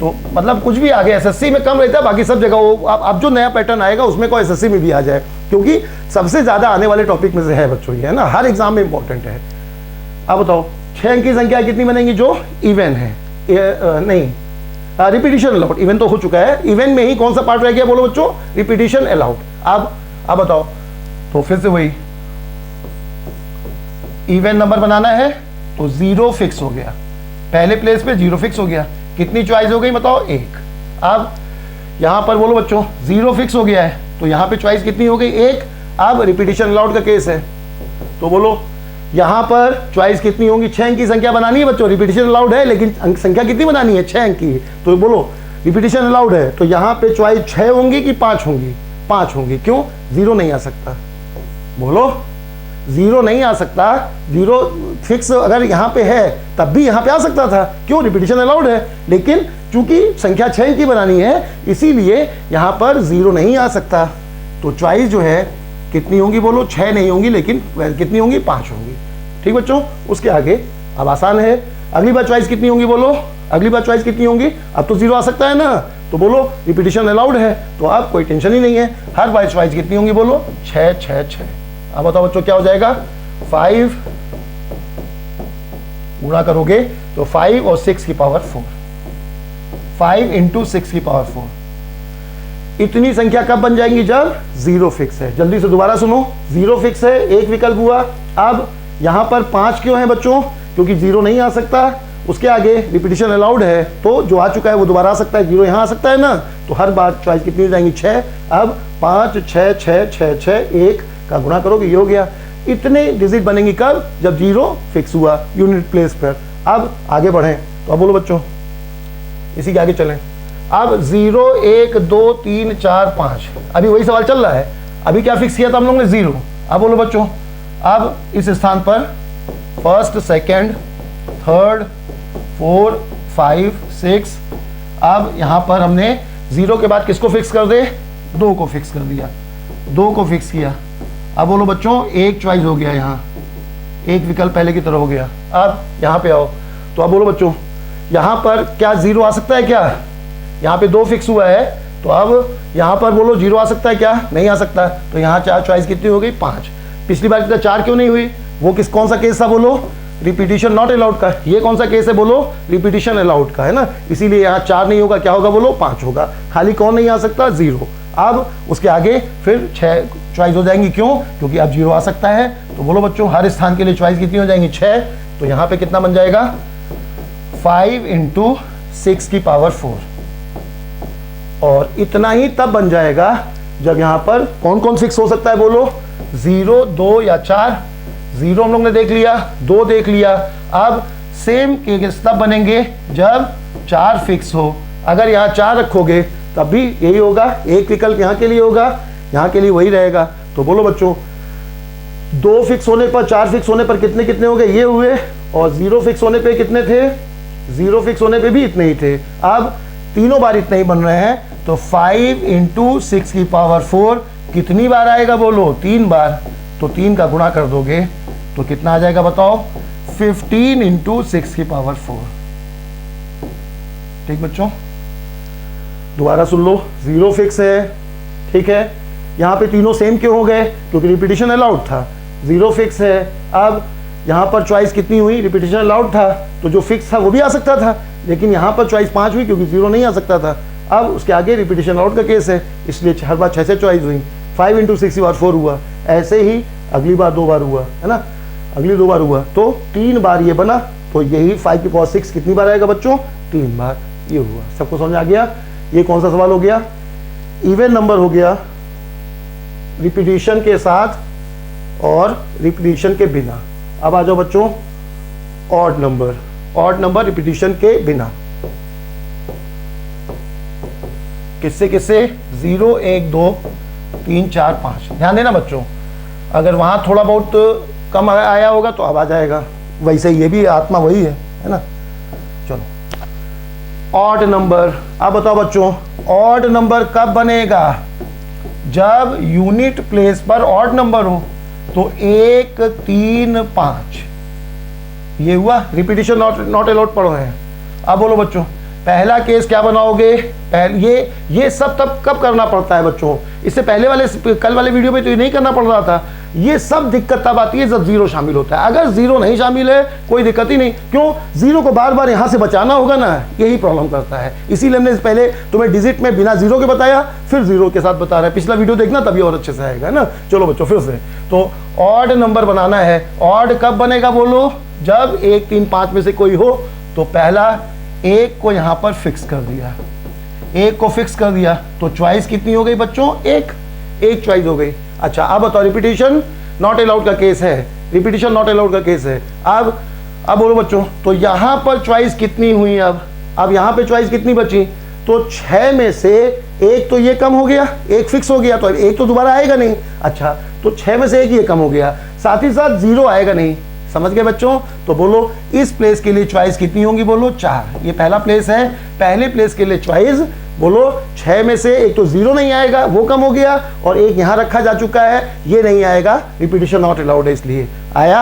तो मतलब कुछ भी आगे SSC में कम रहता है, बाकी सब जगह वो अब जो नया पैटर्न आएगा उसमें कोई SSC में भी आ जाए, क्योंकि सबसे ज्यादा आने वाले टॉपिक में से है बच्चों ये, है ना, हर एग्जाम में इंपॉर्टेंट है। अब बताओ 6 अंक की संख्या कितनी बनेंगी जो इवन है? नहीं, रिपीटिशन अलाउड। इवन तो हो चुका है, इवन में ही कौन सा पार्ट रह गया? बोलो बच्चों, रिपीटिशन अलाउड। अब बताओ, तो फिर से वही इवन नंबर बनाना है, तो 0 फिक्स हो गया, पहले प्लेस पे 0 फिक्स हो गया। कितनी चॉइस हो गई बताओ? 1। अब यहां पर बोलो बच्चों 0 फिक्स हो गया है, तो यहां पे चॉइस कितनी हो गई? 1। अब रिपीटिशन अलाउड का केस है, तो बोलो यहां पर चॉइस कितनी होंगी? 6 अंक की संख्या बनानी है बच्चों। रिपीटिशन अलाउड है, लेकिन संख्या कितनी बनानी है? 6 अंक की। तो बोलो रिपीटिशन अलाउड है, तो यहां पे चॉइस 6 होंगी कि 5 होंगी? 5 होंगी। क्यों? 0 नहीं आ सकता। बोलो 0 नहीं आ सकता। 0 फिक्स अगर यहाँ पे है तब भी यहाँ पे आ सकता था, क्यों? रिपीटिशन अलाउड है, लेकिन चूंकि संख्या 6 की बनानी है इसीलिए यहाँ पर 0 नहीं आ सकता। तो चॉइस जो है कितनी होंगी? बोलो 6 नहीं होंगी, लेकिन कितनी होंगी? 5 होंगी। ठीक बच्चों, उसके आगे अब आसान है। अगली बार चॉइस कितनी होंगी? बोलो अगली बार चॉइस कितनी होंगी? अब तो 0 आ सकता है ना, तो बोलो रिपीटिशन अलाउड है, तो अब कोई टेंशन ही नहीं है। हर बार चॉइस कितनी होंगी बोलो 6 6 6। अब बताओ बच्चों क्या हो जाएगा, 5 गुणा करोगे तो 5 और 6 की पावर 4, 5 इंटू 6 की पावर 4। इतनी संख्या कब बन जाएंगी, जब जीरो फिक्स है। जल्दी से दोबारा सुनो, जीरो फिक्स है, एक विकल्प हुआ। अब यहां पर 5 क्यों है बच्चों, क्योंकि जीरो नहीं आ सकता, उसके आगे रिपीटिशन अलाउड है, तो जो आ चुका है वो दोबारा आ सकता है, जीरो यहां आ सकता है ना, तो हर बार चॉइस कितनी हो जाएंगी 6। अब 5 6 6 6 6 1 का गुणा करोगे ये हो गया। इतने डिजिट बनेंगी कब, जब जीरो फिक्स हुआ यूनिट प्लेस पर। अब आगे बढ़ें, तो अब बोलो बच्चों इसी के आगे चलें। अब 0 1 2 3 4 5, अभी वही सवाल चल रहा है। अभी क्या फिक्स किया था हम लोग ने, 0। अब बोलो बच्चों, अब इस स्थान पर फर्स्ट सेकंड थर्ड 4 5 6, अब यहां पर हमने 0 के बाद किसको फिक्स कर दे, 2 को फिक्स कर दिया, 2 को फिक्स किया। अब बोलो बच्चों एक चॉइस हो गया, यहाँ एक विकल्प पहले की तरह हो गया। अब यहाँ पे आओ, तो अब बोलो बच्चों यहाँ पर क्या 0 आ सकता है क्या, यहाँ पे 2 फिक्स हुआ है, तो अब यहाँ पर बोलो 0 आ सकता है क्या, नहीं आ सकता। तो यहाँ 4 चॉइस कितनी हो गई, 5। पिछली बार कितना 4 क्यों नहीं हुई, वो कौन सा केस था बोलो, रिपीटिशन नॉट अलाउड का। ये कौन सा केस है बोलो, रिपीटिशन अलाउड का है ना, इसीलिए यहाँ 4 नहीं होगा, क्या होगा बोलो 5 होगा। खाली कौन नहीं आ सकता, 0। अब उसके आगे फिर 6 चॉइस हो जाएंगी, क्यों, क्योंकि अब 0 आ सकता है। तो बोलो बच्चों हर स्थान के लिए चॉइस कितनी हो जाएंगी 6। तो यहाँ पे कितना बन जाएगा, 5 इंटू 6 की पावर 4। और इतना ही तब बन जाएगा जब यहाँ पर कौन कौन फिक्स हो सकता है बोलो, 0 2 या 4। 0 हम लोग ने देख लिया, 2 देख लिया। अब सेम केस तब बनेंगे जब 4 फिक्स हो। अगर यहाँ 4 रखोगे तब भी यही होगा, एक विकल्प यहाँ के लिए होगा, यहाँ के लिए वही रहेगा। तो बोलो बच्चों 2 फिक्स होने पर 4 फिक्स होने पर कितने कितने हो गए, ये हुए। और 0 फिक्स होने पे कितने थे, 0 फिक्स होने पे भी इतने ही थे। अब तीनों बार इतने ही बन रहे हैं, तो 5 इंटू 6 की पावर 4 कितनी बार आएगा बोलो, 3 बार। तो 3 का गुणा कर दोगे तो कितना आ जाएगा बताओ, 15 इंटू 6 की पावर 4। ठीक बच्चों, दोबारा सुन लो, 0 फिक्स है, ठीक है। यहाँ पे तीनों सेम क्यों हो गए, क्योंकि रिपीटिशन अलाउड था। 0 फिक्स है, अब यहाँ पर चॉइस कितनी हुई, रिपीटिशन अलाउड था, तो जो फिक्स था वो भी आ सकता था, लेकिन यहाँ पर चॉइस 5 हुई क्योंकि 0 नहीं आ सकता था। अब उसके आगे रिपीटिशन अलाउड का केस है, इसलिए हर बार 6 से चॉइस हुई। 5 इंटू 6 की बार 4 हुआ, ऐसे ही अगली बार 2 बार हुआ है ना, अगली 2 बार हुआ, तो 3 बार ये बना। तो यही 5 की पावर 6 कितनी बार आएगा बच्चों, 3 बार ये हुआ। सबको समझ आ गया, ये कौन सा सवाल हो गया, इवन नंबर हो गया, रिपीटिशन के साथ और रिपीटिशन के बिना। अब आ जाओ बच्चों odd number, odd number repetition के बिना। किससे किससे, 0 1 2 3 4 5। ध्यान देना बच्चों, अगर वहां थोड़ा बहुत कम आया होगा तो अब आ जाएगा, वैसे ये भी आत्मा वही है ना। चलो ऑड नंबर, अब बताओ बच्चों ऑड नंबर कब बनेगा, जब यूनिट प्लेस पर ऑड नंबर हो। तो 1 3 5 ये हुआ, रिपीटिशन नॉट अलाउड पढ़ो है। अब बोलो बच्चों पहला केस क्या बनाओगे, ये सब तब कब करना पड़ता है बच्चों, इससे पहले वाले कल वाले वीडियो में तो ये नहीं करना पड़ रहा था। ये सब दिक्कत तब आती है जब 0 शामिल होता है। अगर 0 नहीं शामिल है कोई दिक्कत ही नहीं, क्यों, 0 को बार बार यहां से बचाना होगा ना, यही प्रॉब्लम करता है। इसीलिए हमने पहले तुम्हें डिजिट में बिना 0 के बताया, फिर 0 के साथ बता रहा है। पिछला वीडियो देखना तभी और अच्छे से आएगा ना। चलो बच्चों फिर से, तो ऑड नंबर बनाना है। ऑड कब बनेगा बोलो, जब 1 3 5 में से कोई हो। तो पहला 1 को यहां पर फिक्स कर दिया, 1 को फिक्स कर दिया, तो चॉइस कितनी हो गई बच्चों, एक चॉइस हो गई। अच्छा अब बताओ रिपीटिशन नॉट अलाउड का केस है, रिपीटिशन नॉट अलाउड का केस है। अब बोलो बच्चों, तो यहां पर चॉइस कितनी हुई, अब यहां पे चॉइस कितनी बची, तो 6 में से 1 तो ये कम हो गया, 1 फिक्स हो गया, तो 1 तो दोबारा आएगा नहीं। अच्छा तो 6 में से 1 ये कम हो गया, साथ ही साथ 0 आएगा नहीं। समझ गए बच्चों, तो बोलो इस प्लेस के लिए चॉइस कितनी होंगी बोलो, 4। ये पहला प्लेस है, पहले प्लेस के लिए चॉइस बोलो 6 में से 1 तो 0 नहीं आएगा, वो कम हो गया, और 1 यहां रखा जा चुका है, ये नहीं आएगा, रिपीटिशन नॉट अलाउड है इसलिए आया।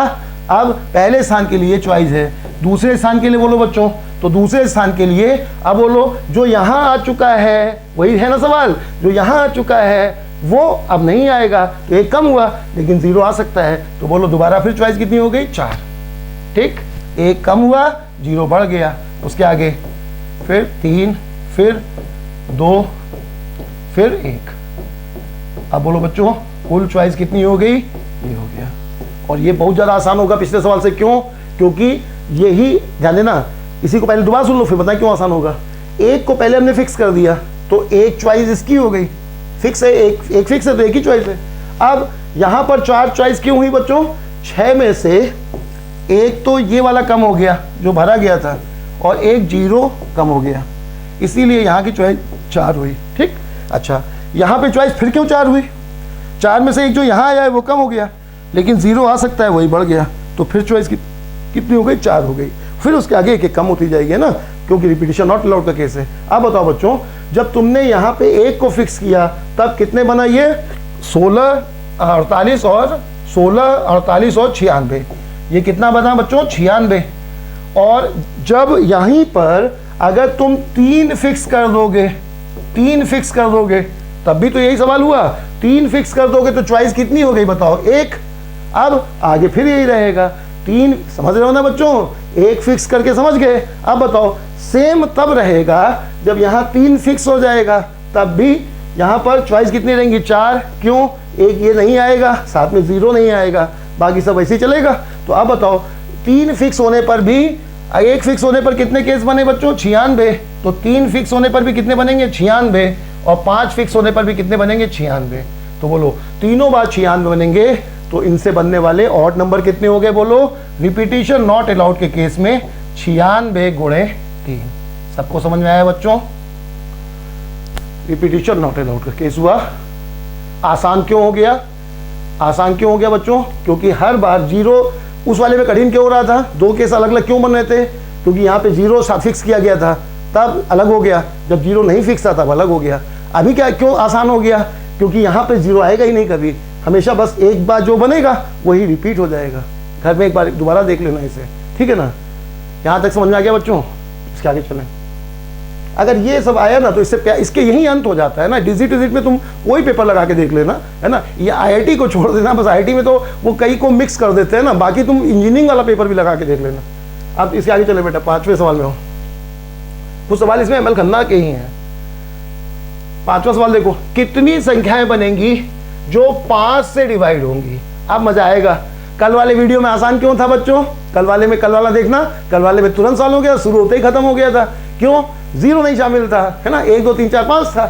अब पहले स्थान के लिए चॉइस है, दूसरे स्थान के लिए बोलो बच्चों, तो दूसरे स्थान के लिए अब बोलो जो यहाँ आ चुका है, वही है ना सवाल, जो यहाँ आ चुका है वो अब नहीं आएगा, तो एक कम हुआ लेकिन 0 आ सकता है। तो बोलो दोबारा फिर चॉइस कितनी हो गई, 4। ठीक, एक कम हुआ, 0 बढ़ गया, उसके आगे फिर 3, फिर 2, फिर 1। अब बोलो बच्चों कुल चॉइस कितनी हो गई, ये हो गया। और ये बहुत ज़्यादा आसान होगा पिछले सवाल से, क्यों? क्योंकि यही ध्यान देना, इसी को पहले दोबारा सुन लो फिर बताएं क्यों आसान होगा। एक को पहले हमने फिक्स कर दिया तो एक चॉइस इसकी हो गई, फिक्स है, एक फिक्स है तो एक ही चॉइस है। अब यहाँ पर 4 चॉइस क्यों हुई बच्चों, 6 में से एक तो ये वाला कम हो गया जो भरा गया था और एक 0 कम हो गया, इसीलिए यहाँ की चॉइस 4 हुई। ठीक, अच्छा यहाँ पे चॉइस फिर क्यों 4 हुई, 4 में से एक जो यहाँ आया है वो कम हो गया लेकिन 0 आ सकता है, वही बढ़ गया, तो फिर चॉइस कितनी हो गई, 4 हो गई। फिर उसके आगे एक कम होती जाएगी ना, क्योंकि रिपीटिशन नॉट अलाउड का केस है। अब बताओ बच्चों, जब तुमने यहाँ पे एक को फिक्स किया तब कितने बना, ये 16, 48 और 16, 48 और 96, ये कितना बना बच्चों, 96। और जब यहीं पर अगर तुम 3 फिक्स कर दोगे, 3 फिक्स कर दोगे, तब भी तो यही सवाल हुआ, 3 फिक्स कर दोगे तो चॉइस कितनी हो गई बताओ, 1। अब आगे फिर यही रहेगा, 3 समझ रहे हो ना बच्चों, 1 फिक्स करके समझ गए। अब बताओ सेम तब रहेगा जब यहाँ 3 फिक्स हो जाएगा, तब भी यहाँ पर चॉइस कितनी रहेंगी, 4। क्यों, एक ये नहीं आएगा, साथ में 0 नहीं आएगा, बाकी सब ऐसे ही चलेगा। तो अब बताओ 3 फिक्स होने पर भी, 1 फिक्स होने पर कितने केस बने बच्चों, 96। तो 3 फिक्स होने पर भी कितने बनेंगे, 96, और 5 फिक्स होने पर भी कितने बनेंगे, 96। तो बोलो तीनों बार 96 बनेंगे, तो इनसे बनने वाले ऑड नंबर कितने हो गए, बोलो रिपीटिशन नॉट अलाउड के केस में 96 गुणे 3। सबको समझ में आया बच्चों, रिपीटिशन नॉट अलाउड का केस हुआ। आसान क्यों हो गया, आसान क्यों हो गया बच्चों, क्योंकि हर बार 0, उस वाले में कठिन क्यों हो रहा था, 2 केस अलग अलग क्यों बन रहे थे, क्योंकि यहाँ पे 0 फिक्स किया गया था तब अलग हो गया, जब 0 नहीं फिक्स था तब अलग हो गया। अभी क्या क्यों आसान हो गया, क्योंकि यहाँ पे 0 आएगा ही नहीं कभी, हमेशा बस एक बार जो बनेगा वही रिपीट हो जाएगा। घर में एक बार दोबारा देख लेना इसे, ठीक है ना। यहाँ तक समझ में आ गया बच्चों, इसके आगे चलें। अगर ये सब आया ना तो इसके यही अंत हो जाता है ना। डिजिट में तुम कोई पेपर लगा के देख लेना, है ना। ये IIT को छोड़ देना, बस IIT में तो वो कई को मिक्स कर देते हैं ना, बाकी तुम इंजीनियरिंग वाला पेपर भी लगा के देख लेना। अब इसके आगे चले बेटा, 5वें सवाल में हो, वो सवाल इसमें अमल करना के ही है। 5वां सवाल देखो, कितनी संख्याएं बनेंगी जो 5 से डिवाइड होंगी। अब मजा आएगा। कल वाले वीडियो में आसान क्यों था बच्चों, कल वाला देखना, कल वाले में तुरंत सॉल्व हो गया, शुरू होते ही खत्म हो गया था। क्यों, 0 नहीं शामिल था, है ना। 1 2 3 4 5 था,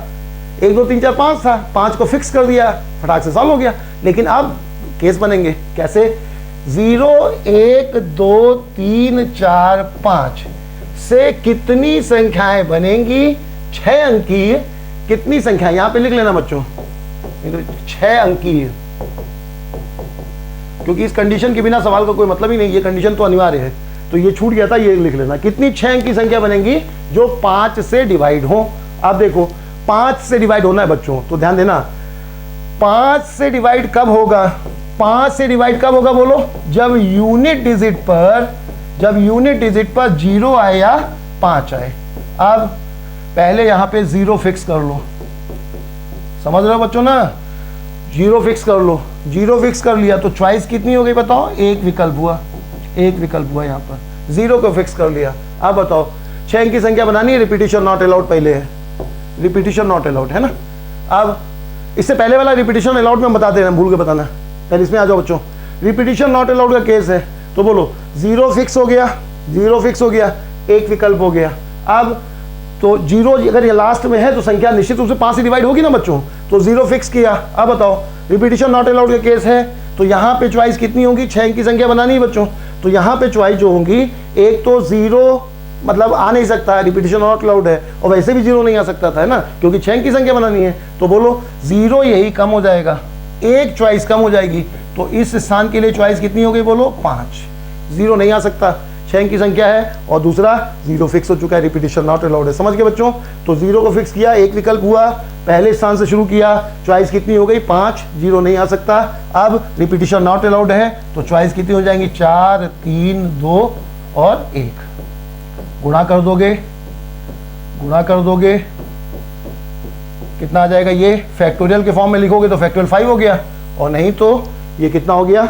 1 2 3 4 5 था, 5 को फिक्स कर दिया, फटाक से सॉल्व हो गया। लेकिन अब केस बनेंगे कैसे, 0 1 2 3 4 5 से कितनी संख्याएं बनेंगी, 6 अंकीय कितनी संख्या, यहां पे लिख लेना बच्चों, 6 अंकीय, क्योंकि इस कंडीशन के बिना सवाल का कोई मतलब ही नहीं, ये कंडीशन तो अनिवार्य है, तो ये छूट गया था, ये लिख लेना। कितनी 6 अंक की संख्या बनेंगी जो 5 से डिवाइड हो। अब देखो 5 से डिवाइड होना है बच्चों, तो ध्यान देना, 5 से डिवाइड कब होगा, 5 से डिवाइड कब होगा बोलो, जब यूनिट डिजिट पर 0 आए या 5 आए। अब पहले यहां पे 0 फिक्स कर लो, समझ रहे हो बच्चों ना, 0 फिक्स कर लो। 0 फिक्स कर लिया तो चॉइस कितनी हो गई बताओ, एक विकल्प हुआ, यहाँ पर 0 को फिक्स कर लिया। अब बताओ 6 अंक की संख्या बनानी है, रिपीटिशन नॉट अलाउड पहले है, रिपीटिशन नॉट अलाउड है ना। अब इससे पहले वाला रिपीटिशन अलाउड में बता देना, भूल के बताना, पहले इसमें आ जाओ बच्चों। रिपीटिशन नॉट अलाउड का केस है, तो बोलो 0 फिक्स हो गया, 0 फिक्स हो गया, एक विकल्प हो गया। अब तो 0 अगर ये लास्ट में है तो संख्या निश्चित रूप से 5 से डिवाइड होगी ना बच्चों, तो 0 फिक्स किया। अब बताओ रिपीटिशन नॉट अलाउड का केस है, तो यहाँ पे चॉइस कितनी होगी, 6 अंक की संख्या बनानी है बच्चों, तो यहाँ पे चॉइस जो होंगी, एक तो 0 मतलब आ नहीं सकता, रिपीटिशन नॉट अलाउड है, और वैसे भी 0 नहीं आ सकता था, है ना, क्योंकि 6 अंक की संख्या बनानी है। तो बोलो 0 यही कम हो जाएगा, एक चॉइस कम हो जाएगी, तो इस स्थान के लिए चॉइस कितनी हो गई बोलो, 5। 0 नहीं आ सकता, 6 अंक की संख्या है, और दूसरा 0 फिक्स हो चुका है, रिपीटिशन नॉट अलाउड है। समझ गए बच्चों, तो 0 को फिक्स किया, एक विकल्प हुआ, पहले स्थान से शुरू किया, चॉइस कितनी हो गई 5, 0 नहीं आ सकता। अब रिपीटिशन नॉट अलाउड है, तो चॉइस कितनी हो जाएंगी, 4 3 2 और 1। गुणा कर दोगे, कितना आ जाएगा, ये फैक्टोरियल के फॉर्म में लिखोगे तो फैक्टोरियल 5 हो गया, और नहीं तो ये कितना हो गया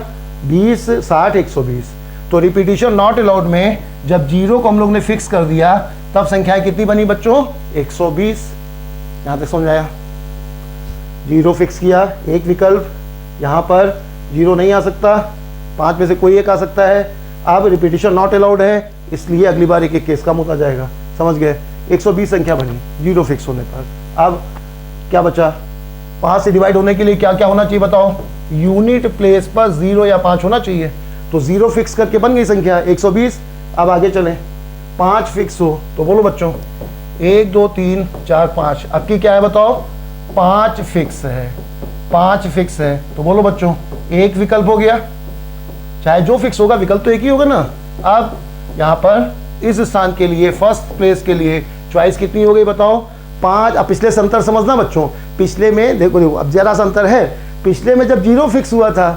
20, 60, 120। तो रिपीटिशन नॉट अलाउड में जब 0 को हम लोग ने फिक्स कर दिया तब संख्याएं कितनी बनी बच्चों, 120। यहाँ तक समझ आया? 0 फिक्स किया, एक विकल्प, यहाँ पर 0 नहीं आ सकता, 5 में से कोई एक आ सकता है। अब रिपीटिशन नॉट अलाउड है, इसलिए अगली बार एक केस कम होता जाएगा। समझ गए? 120 संख्या बनी 0 फिक्स होने पर। अब क्या बचा, 5 से डिवाइड होने के लिए क्या क्या होना चाहिए बताओ? यूनिट प्लेस पर 0 या 5 होना चाहिए। तो 0 फिक्स करके बन गई संख्या 120। अब आगे चलें, 5 फिक्स हो तो बोलो बच्चों, 1 2 3 4 5। अब की क्या है बताओ? 5 फिक्स है, 5 फिक्स है तो बोलो बच्चों, एक विकल्प हो गया, चाहे जो फिक्स होगा विकल्प तो एक ही होगा ना। अब यहाँ पर इस स्थान के लिए, फर्स्ट प्लेस के लिए चॉइस कितनी हो गई बताओ? 5। अब पिछले से अंतर समझना बच्चों, पिछले में देखो अब जरा सा अंतर है। पिछले में जब 0 फिक्स हुआ था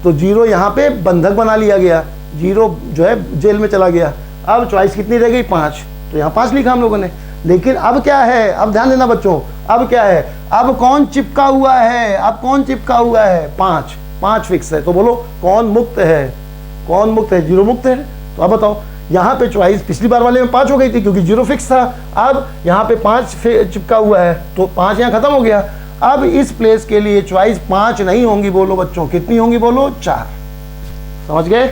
तो 0 यहाँ पे बंधक बना लिया गया, 0 जो है जेल में चला गया। अब चॉइस कितनी रह गई? 5। तो यहाँ 5 लिखा हम लोगों ने। लेकिन अब क्या है, अब ध्यान देना बच्चों, अब क्या है, अब कौन चिपका हुआ है, अब कौन चिपका हुआ है? 5 फिक्स है। तो बोलो कौन मुक्त है, कौन मुक्त है? 0 मुक्त है। तो अब बताओ, यहाँ पे चॉइस पिछली बार वाले में 5 हो गई थी क्योंकि 0 फिक्स था। अब यहाँ पे 5 चिपका हुआ है तो 5 यहाँ खत्म हो गया। अब इस प्लेस के लिए चॉइस 5 नहीं होंगी, बोलो बच्चों कितनी होंगी? बोलो 4। समझ गए?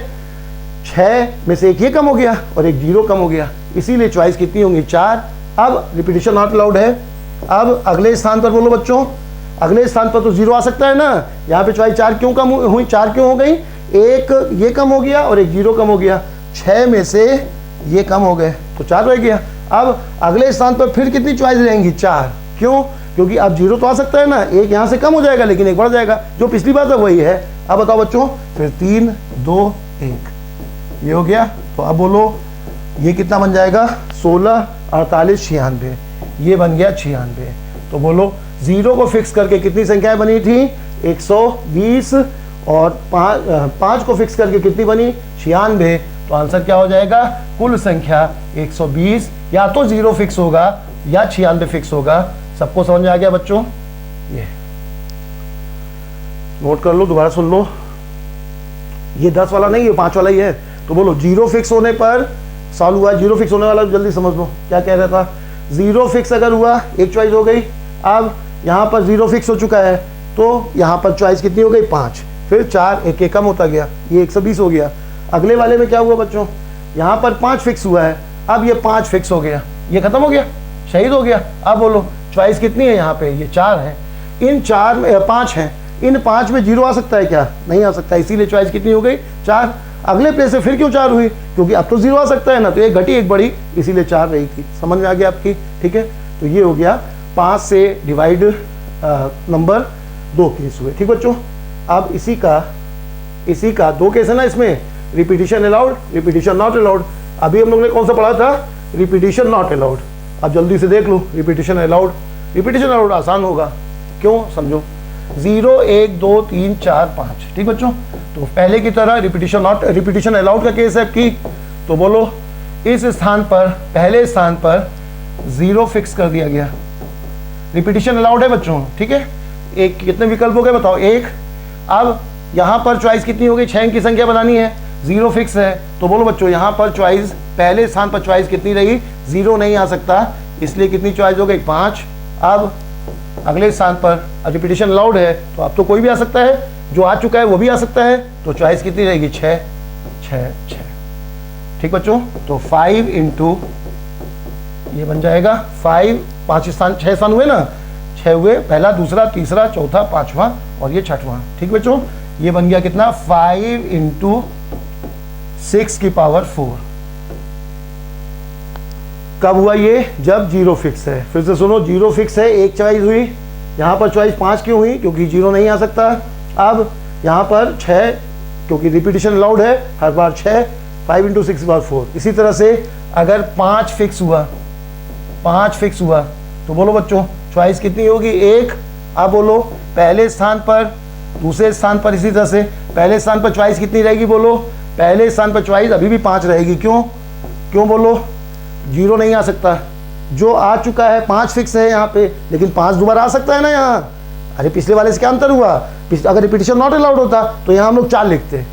6 में से एक ये कम हो गया और एक 0 कम हो गया, इसीलिए चॉइस कितनी होंगी? 4। अब रिपीटिशन नॉट अलाउड है। अब अगले स्थान पर बोलो बच्चों, अगले स्थान पर तो 0 आ सकता है ना। यहाँ पे चॉइस 4 क्यों कम हुई? 4 क्यों हो गई? एक ये कम हो गया और एक 0 कम हो गया। 6 में से ये कम हो गए तो 4 रह गया। अब अगले स्थान पर फिर कितनी चॉइस रहेंगी? 4। क्यों? क्योंकि अब 0 तो आ सकता है ना, एक यहाँ से कम हो जाएगा लेकिन एक बढ़ जाएगा, जो पिछली बार था वही है। अब बताओ बच्चों, फिर 3 2 1 ये हो गया। तो अब बोलो ये कितना बन जाएगा? 16 48 96, ये बन गया 96। तो बोलो 0 को फिक्स करके कितनी संख्याएं बनी थी? 120, और 5 को फिक्स करके कितनी बनी? 96। तो आंसर क्या हो जाएगा? कुल संख्या 120। या तो 0 फिक्स होगा या 96 फिक्स होगा। सबको समझ में आ गया बच्चों? ये नोट कर लो, दोबारा सुन लो, ये 10 वाला नहीं है, 5 वाला ही है। तो बोलो 0 फिक्स होने पर सॉल्व हुआ। 0 फिक्स होने वाला जल्दी समझ लो क्या कह रहा था। 0 फिक्स अगर हुआ, एक चॉइस हो गई। अब यहाँ पर 0 फिक्स हो चुका है तो यहाँ पर चॉइस कितनी हो गई? 5। फिर 4, एक कम होता गया, ये 120 हो गया। अगले वाले में क्या हुआ बच्चों? यहाँ पर 5 फिक्स हुआ है, अब ये 5 फिक्स हो गया, ये खत्म हो गया, शहीद हो गया। अब बोलो चॉइस कितनी है? यहाँ पे ये 4 है, इन 4 में 5 है, इन 5 में 0 आ सकता है क्या? नहीं आ सकता, इसीलिए चॉइस कितनी हो गई? 4। अगले प्लेस से फिर क्यों 4 हुई? क्योंकि अब तो 0 आ सकता है ना, तो एक घटी एक बढ़ी, इसीलिए 4 रही थी। समझ में आ गया आपकी? ठीक है, तो ये हो गया 5 से डिवाइड नंबर 2 केस हुए। ठीक बच्चों, अब इसी का 2 केस है ना, इसमें repetition allowed, repetition not allowed. अभी हम लोग ने कौन सा पढ़ा था? Repetition not allowed. अब जल्दी से देख लो, रिपीटिशन अलाउड। रिपीटिशन अलाउड आसान होगा, क्यों? समझो, 0 1 2 3 4 5। ठीक बच्चों, तो पहले की तरह रिपीटिशन अलाउड का केस है आपकी। तो बोलो इस स्थान पर, पहले स्थान पर 0 फिक्स कर दिया गया, रिपीटिशन अलाउड है बच्चों। ठीक है, एक कितने विकल्प हो गए बताओ? 1। अब यहाँ पर चॉइस कितनी हो गई? 6 अंक की संख्या बनानी है, 0 फिक्स है। तो बोलो बच्चों यहाँ पर चॉइस, पहले स्थान पर चॉइस कितनी रही? 0 नहीं आ सकता, इसलिए कितनी चॉइस हो गई? 5। अब अगले स्थान पर रिपीटिशन अलाउड है तो अब तो कोई भी आ सकता है, जो आ चुका है वो भी आ सकता है, तो चॉइस कितनी रहेगी? 6 6 6। ठीक बच्चों, तो 5 इंटू ये बन जाएगा 5, 5 स्थान, 6 स्थान हुए ना, 6 हुए, पहला, दूसरा, तीसरा, चौथा, 5वां और ये 6वां। ठीक बच्चों, ये बन गया कितना? 5 इंटू 6 की पावर 4। कब हुआ ये? जब 0 फिक्स है। फिर से सुनो, 0 फिक्स है, एक चॉइस हुई, यहाँ पर चॉइस 5 क्यों हुई? क्योंकि 0 नहीं आ सकता। अब यहाँ पर 6, क्योंकि रिपीटिशन अलाउड है, हर बार 6, 5 इंटू 6 बार 4। इसी तरह से अगर 5 फिक्स हुआ, 5 फिक्स हुआ तो बोलो बच्चों चॉइस कितनी होगी? 1। अब बोलो पहले स्थान पर, दूसरे स्थान पर, इसी तरह से पहले स्थान पर चॉइस कितनी रहेगी? बोलो पहले स्थान पर चॉइस अभी भी 5 रहेगी। क्यों? क्यों बोलो? जीरो नहीं आ सकता, जो आ चुका है 5 फिक्स है यहाँ पे, लेकिन 5 दोबारा आ सकता है ना यहाँ। अरे पिछले वाले से क्या अंतर हुआ, अगर रिपीटिशन नॉट अलाउड होता तो यहाँ हम लोग 4 लिखते,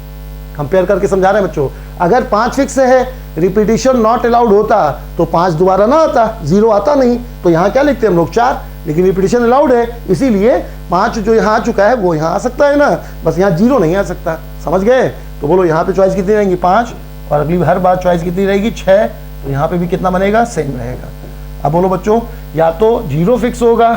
कंपेयर करके समझा रहे हैं बच्चों। अगर 5 फिक्स है, रिपीटिशन नॉट अलाउड होता तो 5 दोबारा ना आता, 0 आता नहीं, तो यहाँ क्या लिखते हम लोग 4, लेकिन रिपीटिशन अलाउड है इसीलिए 5 जो यहाँ आ चुका है वो यहाँ आ सकता है ना, बस यहाँ 0 नहीं आ सकता। समझ गए? तो बोलो यहाँ पे चॉइस कितनी रहेंगी 5, और अगली हर बार चॉइस कितनी रहेगी 6, तो यहाँ पे भी कितना बनेगा, सेम रहेगा। अब बोलो बच्चों, या तो 0 फिक्स होगा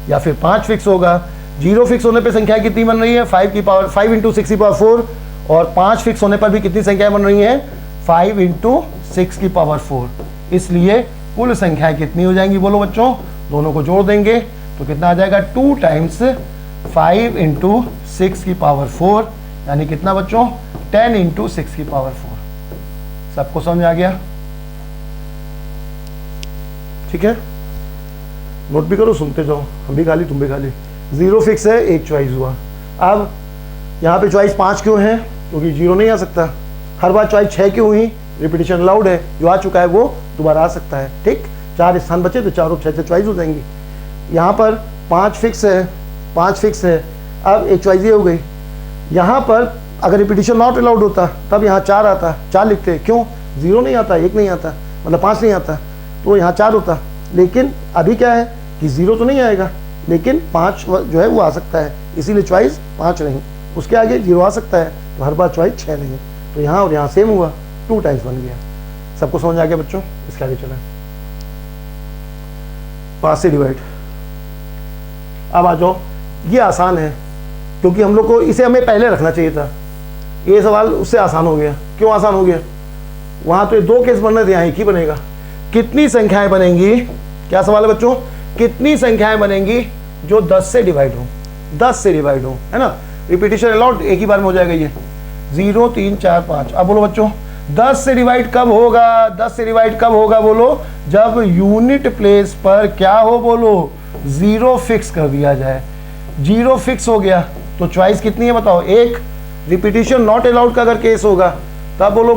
या फिर 5 फिक्स होगा। 0 फिक्स होने पे संख्या कितनी बन रही है, 5 × 6 की पावर 4, और 5 फिक्स होने पर भी कितनी संख्याएं बन रही हैं, 5 × 6 की पावर 4। इसलिए कुल संख्याएं कितनी हो जाएंगी बोलो बच्चों, दोनों को जोड़ देंगे तो कितना आ जाएगा, 2 टाइम्स 5 × 6 की पावर 4, यानी कितना बच्चों, 10 × 6 की पावर 4। सबको समझ आ गया? ठीक है, नोट भी करो, सुनते जाओ, हम भी खाली तुम भी खाली। 0 फिक्स है, एक चॉइस हुआ। अब यहाँ पे चॉइस 5 क्यों है, क्योंकि 0 नहीं आ सकता। हर बार चॉइस 6 क्यों हुई, रिपीटिशन अलाउड है, जो आ चुका है वो दोबारा आ सकता है। ठीक, 4 स्थान बचे तो चारों 6 चॉइस हो जाएंगी। यहाँ पर 5 फिक्स है, 5 फिक्स है, अब एक चॉइस ये हो गई। यहाँ पर अगर रिपीटिशन नॉट अलाउड होता तब यहाँ 4 आता, 4 लिखते, क्यों, 0 नहीं आता, 1 नहीं आता, मतलब 5 नहीं आता, तो यहाँ 4 होता। लेकिन अभी क्या है कि 0 तो नहीं आएगा, लेकिन 5 जो है वो आ सकता है, इसीलिए चॉइस 5 नहीं, उसके आगे 0 आ सकता है, तो हर बार चॉइस 6 नहीं, तो यहाँ और यहाँ सेम हुआ, 2 टाइम्स बन गया। सबको समझ आ गया बच्चों? इसके आगे चलें, 5 से डिवाइड। अब आ जाओ, ये आसान है क्योंकि हम लोग को इसे हमें पहले रखना चाहिए था, ये सवाल उससे आसान हो गया। क्यों आसान हो गया, वहाँ तो 2 केस बन रहे थे, यहाँ एक ही बनेगा। कितनी संख्याएं बनेंगी, क्या सवाल है बच्चों, कितनी संख्याएं बनेंगी जो 10 से डिवाइड हो, 10 से डिवाइड हो, है ना। रिपीटिशन अलाउड एक ही बार में हो जाएगा ये, 0 3 4 5। अब बोलो बच्चों, 10 से डिवाइड कब होगा, 10 से डिवाइड कब होगा बोलो, जब यूनिट प्लेस पर क्या हो बोलो, 0 फिक्स कर दिया जाए। 0 फिक्स हो गया तो चॉइस कितनी है बताओ, 1। रिपीटिशन नॉट अलाउड का अगर केस होगा तब बोलो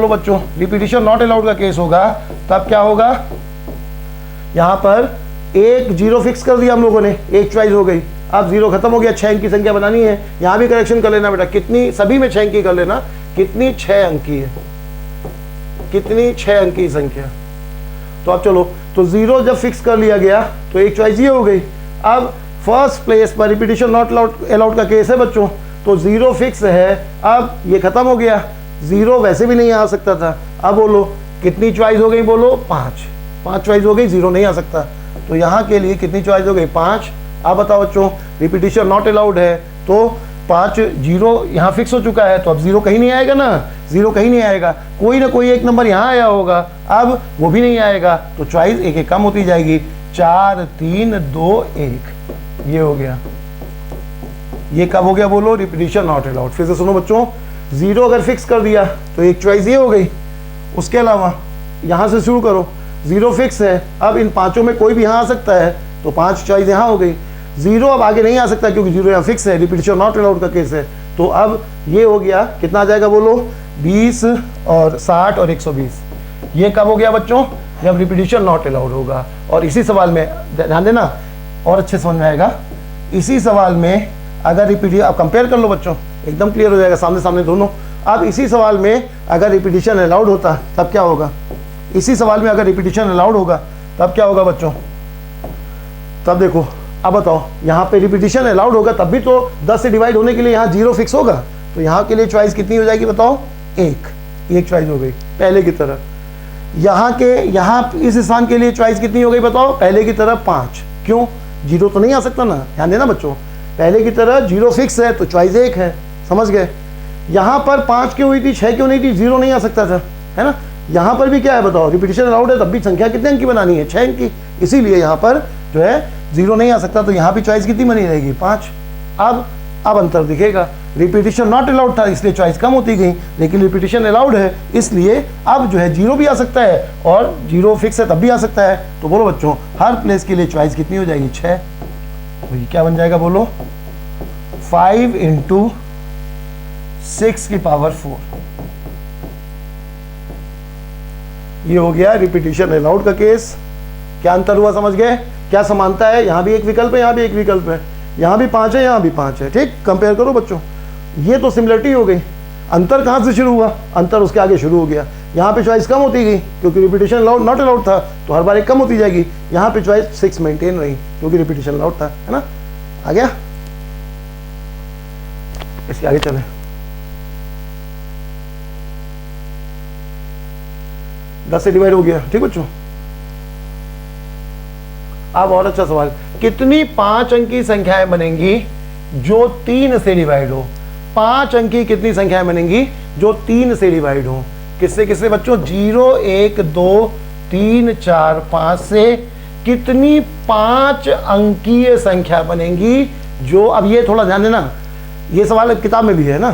बच्चों, रिपीटिशन नॉट अलाउड का केस होगा तब क्या होगा, यहां पर 1 0 फिक्स कर दिया हम लोगों ने, एक चॉइस हो गई। अब 0 खत्म हो गया, 6 अंक की संख्या बनानी है, यहां भी करेक्शन कर लेना बेटा, कितनी, सभी में 6 अंक की कर लेना, कितनी, 6 अंक की है, कितनी, 6 अंक की संख्या। तो अब चलो, तो 0 जब फिक्स कर लिया गया तो एक चॉइस ये हो गई। अब फर्स्ट प्लेस पर रिपीटिशन नॉट अलाउड का केस है बच्चों, तो 0 फिक्स है, अब ये खत्म हो गया, 0 वैसे भी नहीं आ सकता था। अब बोलो कितनी चॉइस हो गई, बोलो 5 चॉइस हो गई, 0 नहीं आ सकता, तो यहाँ के लिए कितनी चॉइस हो गई, 5। अब बताओ बच्चों, रिपीटिशन नॉट अलाउड है तो 5, 0 यहाँ फिक्स हो चुका है, तो अब 0 कहीं नहीं आएगा ना, 0 कहीं नहीं आएगा, कोई ना कोई एक नंबर यहाँ आया होगा, अब वो भी नहीं आएगा, तो चॉइस एक एक कम होती जाएगी, 4 3 2 1, ये हो गया। ये कब हो गया बोलो, रिपीटिशन नॉट अलाउड। फिर से सुनो बच्चों, 0 अगर फिक्स कर दिया तो एक चॉइस ये हो गई, उसके अलावा यहाँ से शुरू करो, 0 फिक्स है, अब इन पांचों में कोई भी यहाँ आ सकता है, तो 5 चॉइस यहाँ हो गई। 0 अब आगे नहीं आ सकता क्योंकि 0 यहाँ फिक्स है, रिपीटिशन नॉट अलाउड का केस है, तो अब ये हो गया, कितना आ जाएगा बोलो, 20 और 60 और 120। ये कब हो गया बच्चों, जब रिपीटिशन नॉट अलाउड होगा। और इसी सवाल में ध्यान देना, और अच्छे समझ में आएगा, इसी सवाल में अगर रिपीटिशन, अब कंपेयर कर लो बच्चों, एकदम क्लियर हो जाएगा, सामने सामने दोनों। अब इसी सवाल में अगर रिपीटिशन अलाउड होता तब क्या होगा, इसी सवाल में अगर रिपीटिशन अलाउड होगा तब क्या होगा बच्चों, तब देखो, अब बताओ, यहाँ पे रिपीटिशन अलाउड होगा तब भी तो 10 से डिवाइड होने के लिए यहाँ 0 फिक्स होगा, तो यहाँ के लिए चॉइस कितनी हो जाएगी बताओ, एक चॉइस हो गई पहले की तरह। यहाँ इस स्थान के लिए चॉइस कितनी हो गई बताओ, पहले की तरह 5। क्यों, 0 तो नहीं आ सकता ना, ध्यान देना बच्चों, पहले की तरह 0 फिक्स है तो चॉइस 1 है, समझ गए। यहाँ पर 5 क्यों हुई थी, 6 क्यों नहीं थी, 0 नहीं आ सकता था, है ना। यहाँ पर भी क्या है बताओ, रिपीटिशन अलाउड है तब भी संख्या कितने अंक की बनानी है, 6 अंक की, इसीलिए यहाँ पर जो है 0 नहीं आ सकता, तो यहाँ भी चॉइस कितनी बनी रहेगी, 5। अब अंतर दिखेगा, रिपीटिशन नॉट अलाउड था इसलिए चॉइस कम होती गई, लेकिन रिपीटिशन अलाउड है इसलिए अब जो है 0 भी आ सकता है और 0 फिक्स है तब भी आ सकता है। तो बोलो बच्चों, हर प्लेस के लिए चॉइस कितनी हो जाएगी, 6। तो ये क्या बन जाएगा बोलो, 5 × 6 की पावर 4। ये हो गया रिपीटिशन अलाउड का केस। क्या अंतर हुआ समझ गए? क्या समानता है? यहाँ भी एक विकल्प है, यहाँ भी एक विकल्प है, यहाँ भी 5 है, यहाँ भी 5 है। ठीक, कंपेयर करो बच्चों। ये तो सिमिलरिटी हो गई। अंतर कहाँ से शुरू हुआ? अंतर उसके आगे शुरू हो गया। यहाँ पे चॉइस कम होती गई क्योंकि रिपीटिशन अलाउड नॉट अलाउड था, तो हर बार एक कम होती जाएगी। यहाँ पे चॉइस 6 मेंटेन रही क्योंकि रिपीटिशन अलाउड था, है ना। आ गया? इसके आगे चले। दस से डिवाइड हो गया। ठीक बच्चों, अब और अच्छा सवाल, कितनी 5 अंकी संख्याएं बनेंगी जो 3 से डिवाइड हो? 5 अंकी कितनी संख्याएं बनेंगी जो 3 से डिवाइड हो? किससे किससे बच्चों? 0, 1, 2, 3, 4, 5 से कितनी 5 अंकीय संख्या बनेंगी जो, अब ये थोड़ा ध्यान देना, ये सवाल किताब में भी है ना,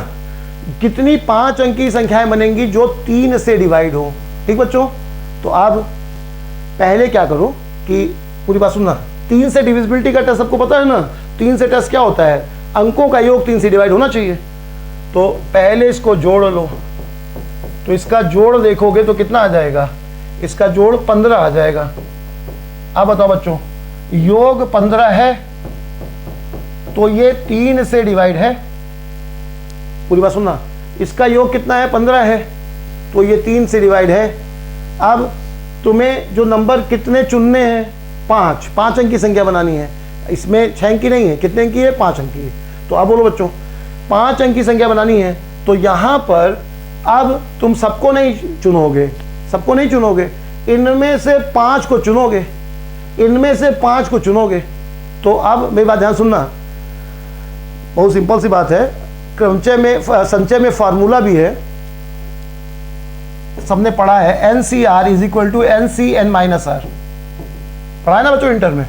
कितनी 5 अंकीय संख्याएं बनेंगी जो 3 से डिवाइड हो? ठीक बच्चों, तो अब पहले क्या करो कि पूरी बात सुनना। 3 से डिविजिबिलिटी का टेस्ट सबको पता है ना। 3 से टेस्ट क्या होता है? अंकों का योग 3 से डिवाइड होना चाहिए। तो पहले इसको जोड़ लो, तो इसका जोड़ देखोगे तो कितना आ जाएगा? इसका जोड़ 15 आ जाएगा। अब बताओ बच्चों, योग 15 है तो ये 3 से डिवाइड है। पूरी बात सुनना, इसका योग कितना है? 15 है, तो ये 3 से डिवाइड है। अब तुम्हें जो नंबर कितने चुनने हैं? 5 अंक की संख्या बनानी है। इसमें 6 अंक की नहीं है, कितने अंक की है? 5 अंक की है। तो अब बोलो बच्चों, 5 अंक की संख्या बनानी है, तो यहाँ पर अब तुम सबको नहीं चुनोगे, सबको नहीं चुनोगे, इनमें से 5 को चुनोगे, इनमें से 5 को चुनोगे। तो अब मेरी बात ध्यान सुनना, बहुत सिंपल सी बात है। क्रमचय में, संचय में फार्मूला भी है, सबने पढ़ा है, NCR is equal to NCN-R, पढ़ा है ना बच्चों इंटर में।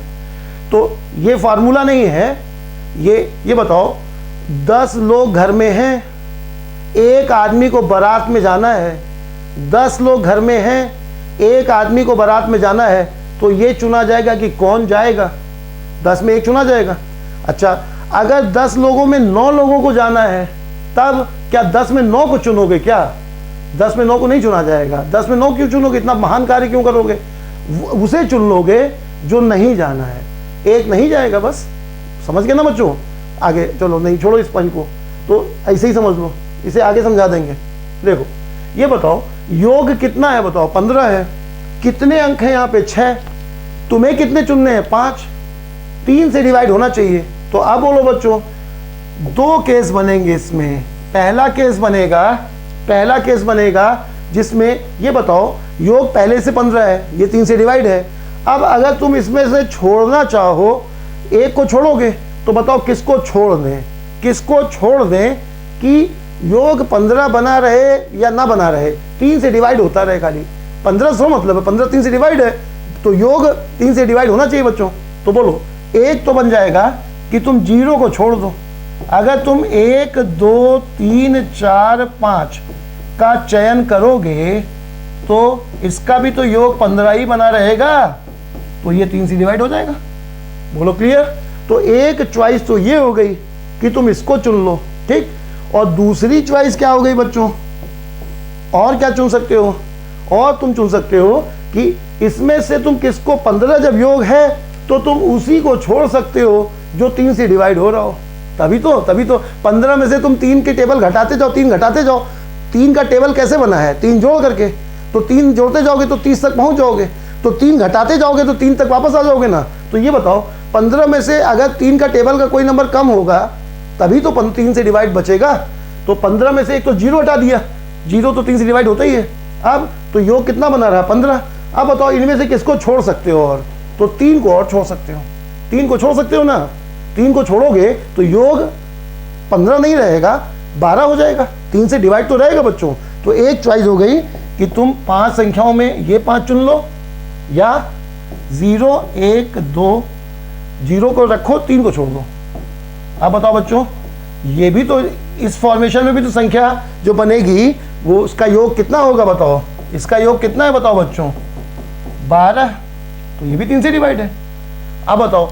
तो ये फार्मूला नहीं है, ये बताओ, 10 लोग घर में हैं, एक आदमी को बारात में जाना है। 10 लोग घर में हैं, एक आदमी को बारात में जाना है, तो ये चुना जाएगा कि कौन जाएगा? 10 में एक चुना जाएगा। अच्छा, अगर 10 लोगों में 9 लोगों को जाना है, तब क्या 10 में 9 को चुनोगे? क्या 10 में 9 को नहीं चुना जाएगा? 10 में 9 क्यों चुनोगे? इतना महान कार्य क्यों करोगे? उसे चुन लोगे जो नहीं जाना है, एक नहीं जाएगा, बस। समझ गए ना बच्चों? आगे चलो, नहीं छोड़ो इस पंच को, तो ऐसे ही समझ लो, इसे आगे समझा देंगे। देखो, ये बताओ, योग कितना है? बताओ, 15 है। कितने अंक हैं यहाँ पे? 6। तुम्हें कितने चुनने हैं? 5। 3 से डिवाइड होना चाहिए। तो अब बोलो बच्चों, 2 केस बनेंगे इसमें। पहला केस बनेगा जिसमें ये बताओ, योग पहले से 15 है, ये 3 से डिवाइड है। अब अगर तुम इसमें से छोड़ना चाहो, एक को छोड़ोगे, तो बताओ किसको छोड़ दें? किसको छोड़ दें कि योग 15 बना रहे या ना बना रहे, 3 से डिवाइड होता रहे खाली। 15 सो मतलब है, 15 3 से डिवाइड है, तो योग 3 से डिवाइड होना चाहिए बच्चों। तो बोलो, एक तो बन जाएगा कि तुम 0 को छोड़ दो। अगर तुम 1, 2, 3, 4, 5 का चयन करोगे तो इसका भी तो योग 15 ही बना रहेगा, तो ये 3 से डिवाइड हो जाएगा। बोलो क्लियर? तो एक चॉइस तो ये हो गई कि तुम इसको चुन लो, ठीक। और दूसरी चॉइस क्या हो गई बच्चों? और क्या चुन सकते हो? और तुम चुन सकते हो कि इसमें से तुम किसको, 15 जब योग है तो तुम उसी को छोड़ सकते हो जो 3 से डिवाइड हो रहा हो। तभी तो 15 में से तुम 3 के टेबल घटाते जाओ, 3 घटाते जाओ। 3 का टेबल कैसे बना है? 3 जोड़ करके। तो 3 जोड़ते जाओगे तो 30 तक पहुंच जाओगे, तो 3 घटाते जाओगे तो 3 तक वापस आ जाओगे ना। तो ये बताओ, 15 में से अगर 3 का टेबल का कोई नंबर कम होगा तभी तो 3 से डिवाइड बचेगा। तो 15 में से एक तो 0 हटा दिया, 0 तो 3 से डिवाइड होता ही है। अब तो योग कितना बना रहा? 15। अब बताओ, इनमें से किसको छोड़ सकते हो? और तो 3 को और छोड़ सकते हो। 3 को छोड़ सकते हो ना। 3 को छोड़ोगे तो योग 15 नहीं रहेगा, 12 हो जाएगा। 3 से डिवाइड तो रहेगा बच्चों। तो एक चॉइस हो गई कि तुम 5 संख्याओं में ये 5 चुन लो, या 0, 1, 2, 0 को रखो, 3 को छोड़ दो। अब बताओ बच्चों, ये भी तो, इस फॉर्मेशन में भी तो संख्या जो बनेगी वो उसका योग कितना होगा? बताओ, इसका योग कितना है? बताओ बच्चों, 12। तो ये भी 3 से डिवाइड है। अब बताओ,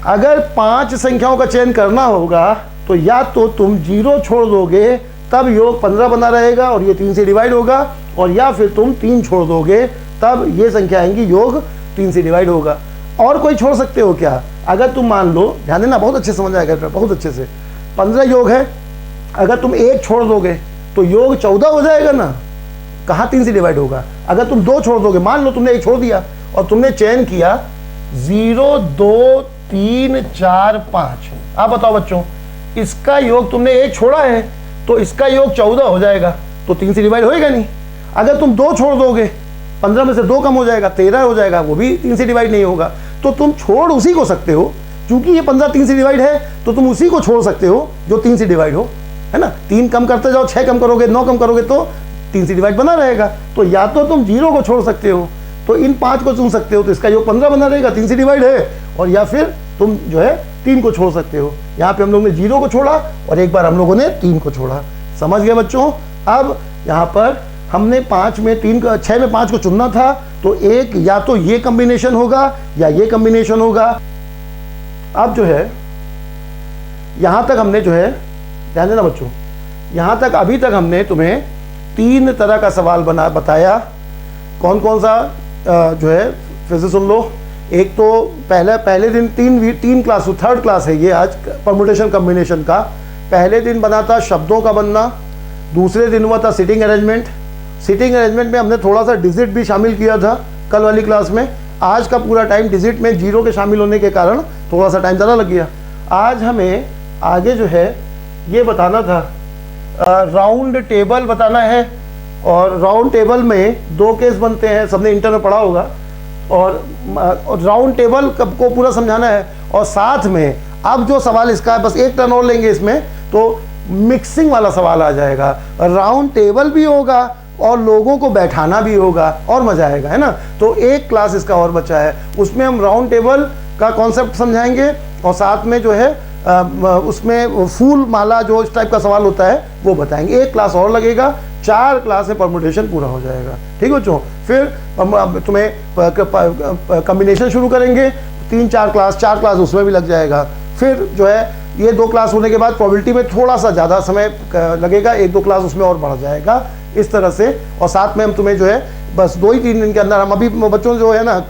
अगर 5 संख्याओं का चयन करना होगा तो या तो तुम 0 छोड़ दोगे, तब योग 15 बना रहेगा और ये 3 से डिवाइड होगा, और या फिर तुम 3 छोड़ दोगे, तब ये संख्या आएंगी योग 3 से डिवाइड होगा। और कोई छोड़ सकते हो क्या? अगर तुम मान लो, ध्यान देना, बहुत अच्छे समझ आएगा, बहुत अच्छे से। 15 योग है, अगर तुम 1 छोड़ दोगे तो योग 14 हो जाएगा ना। कहाँ 3 से डिवाइड होगा? अगर तुम 2 छोड़ दोगे, मान लो तुमने 1 छोड़ दिया और तुमने चयन किया 0 2 3 4 5, आप बताओ बच्चों, इसका योग तुमने 1 छोड़ा है तो इसका योग 14 हो जाएगा, तो 3 से डिवाइड होएगा नहीं। अगर तुम 2 छोड़ दोगे, 15 में से 2 कम हो जाएगा, 13 हो जाएगा, वो भी 3 से डिवाइड नहीं होगा। तो तुम छोड़ उसी को सकते हो, क्योंकि ये 15 3 से डिवाइड है तो तुम उसी को छोड़ सकते हो जो 3 से डिवाइड हो, है ना। 3 कम करते जाओ, 6 कम करोगे, 9 कम करोगे तो 3 से डिवाइड बना रहेगा। तो या तो तुम 0 को छोड़ सकते हो, तो इन 5 को चुन सकते हो, तो इसका योग 15 बना रहेगा, 3 से डिवाइड है। और या फिर तुम जो है 3 को छोड़ सकते हो। यहाँ पे हम लोगों ने 0 को छोड़ा और एक बार हम लोगों ने 3 को छोड़ा। समझ गए बच्चों? अब यहाँ पर हमने 5 में 3 का 6 में 5 को चुनना था, तो एक या तो ये कॉम्बिनेशन होगा या ये कॉम्बिनेशन होगा। अब जो है यहाँ तक हमने जो है, ध्यान देना बच्चों, यहाँ तक अभी तक हमने तुम्हें 3 तरह का सवाल बताया। कौन कौन सा जो है फिर से सुन लो। एक तो पहले दिन 3 क्लास, 3rd क्लास है ये आज, परमुटेशन कॉम्बिनेशन का। पहले दिन बना था शब्दों का बनना, दूसरे दिन हुआ था सिटिंग अरेंजमेंट। सिटिंग अरेंजमेंट में हमने थोड़ा सा डिजिट भी शामिल किया था कल वाली क्लास में। आज का पूरा टाइम डिजिट में 0 के शामिल होने के कारण थोड़ा सा टाइम ज़्यादा लग गया। आज हमें आगे जो है ये बताना था, राउंड टेबल बताना है। और राउंड टेबल में 2 केस बनते हैं, सबने इंटर में पढ़ा होगा। और राउंड टेबल को पूरा समझाना है। और साथ में अब जो सवाल इसका है, बस एक टर्न और लेंगे इसमें, तो मिक्सिंग वाला सवाल आ जाएगा। राउंड टेबल भी होगा और लोगों को बैठाना भी होगा और मजा आएगा, है ना। तो एक क्लास इसका और बचा है, उसमें हम राउंड टेबल का कॉन्सेप्ट समझाएंगे और साथ में जो है उसमें फूल माला जो इस टाइप का सवाल होता है वो बताएंगे। एक क्लास और लगेगा, 4 क्लास में परमुटेशन पूरा हो जाएगा। ठीक बच्चों? फिर हम तुम्हें कॉम्बिनेशन शुरू करेंगे, 3-4 क्लास, 4 क्लास उसमें भी लग जाएगा। फिर जो है ये 2 क्लास होने के बाद प्रोबेबिलिटी में थोड़ा सा ज़्यादा समय लगेगा, 1-2 क्लास उसमें और बढ़ जाएगा इस तरह से। और साथ में हम तुम्हें जो है बस 2-3 दिन के अंदर, हम अभी बच्चों जो है ना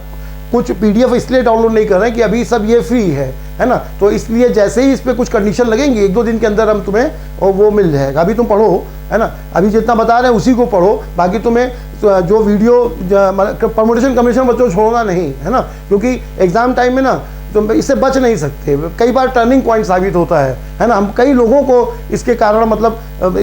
कुछ PDF इसलिए डाउनलोड नहीं कर रहे हैं कि अभी सब ये फ्री है ना। तो इसलिए जैसे ही इस पर कुछ कंडीशन लगेंगी 1-2 दिन के अंदर हम तुम्हें और वो मिल जाएगा। अभी तुम पढ़ो, है ना, अभी जितना बता रहे हैं उसी को पढ़ो। बाकी तुम्हें जो वीडियो परमुटेशन कॉम्बिनेशन बच्चों छोड़ना नहीं, है ना, क्योंकि एग्जाम टाइम में ना तुम इससे बच नहीं सकते। कई बार टर्निंग पॉइंट साबित होता है ना। हम कई लोगों को इसके कारण मतलब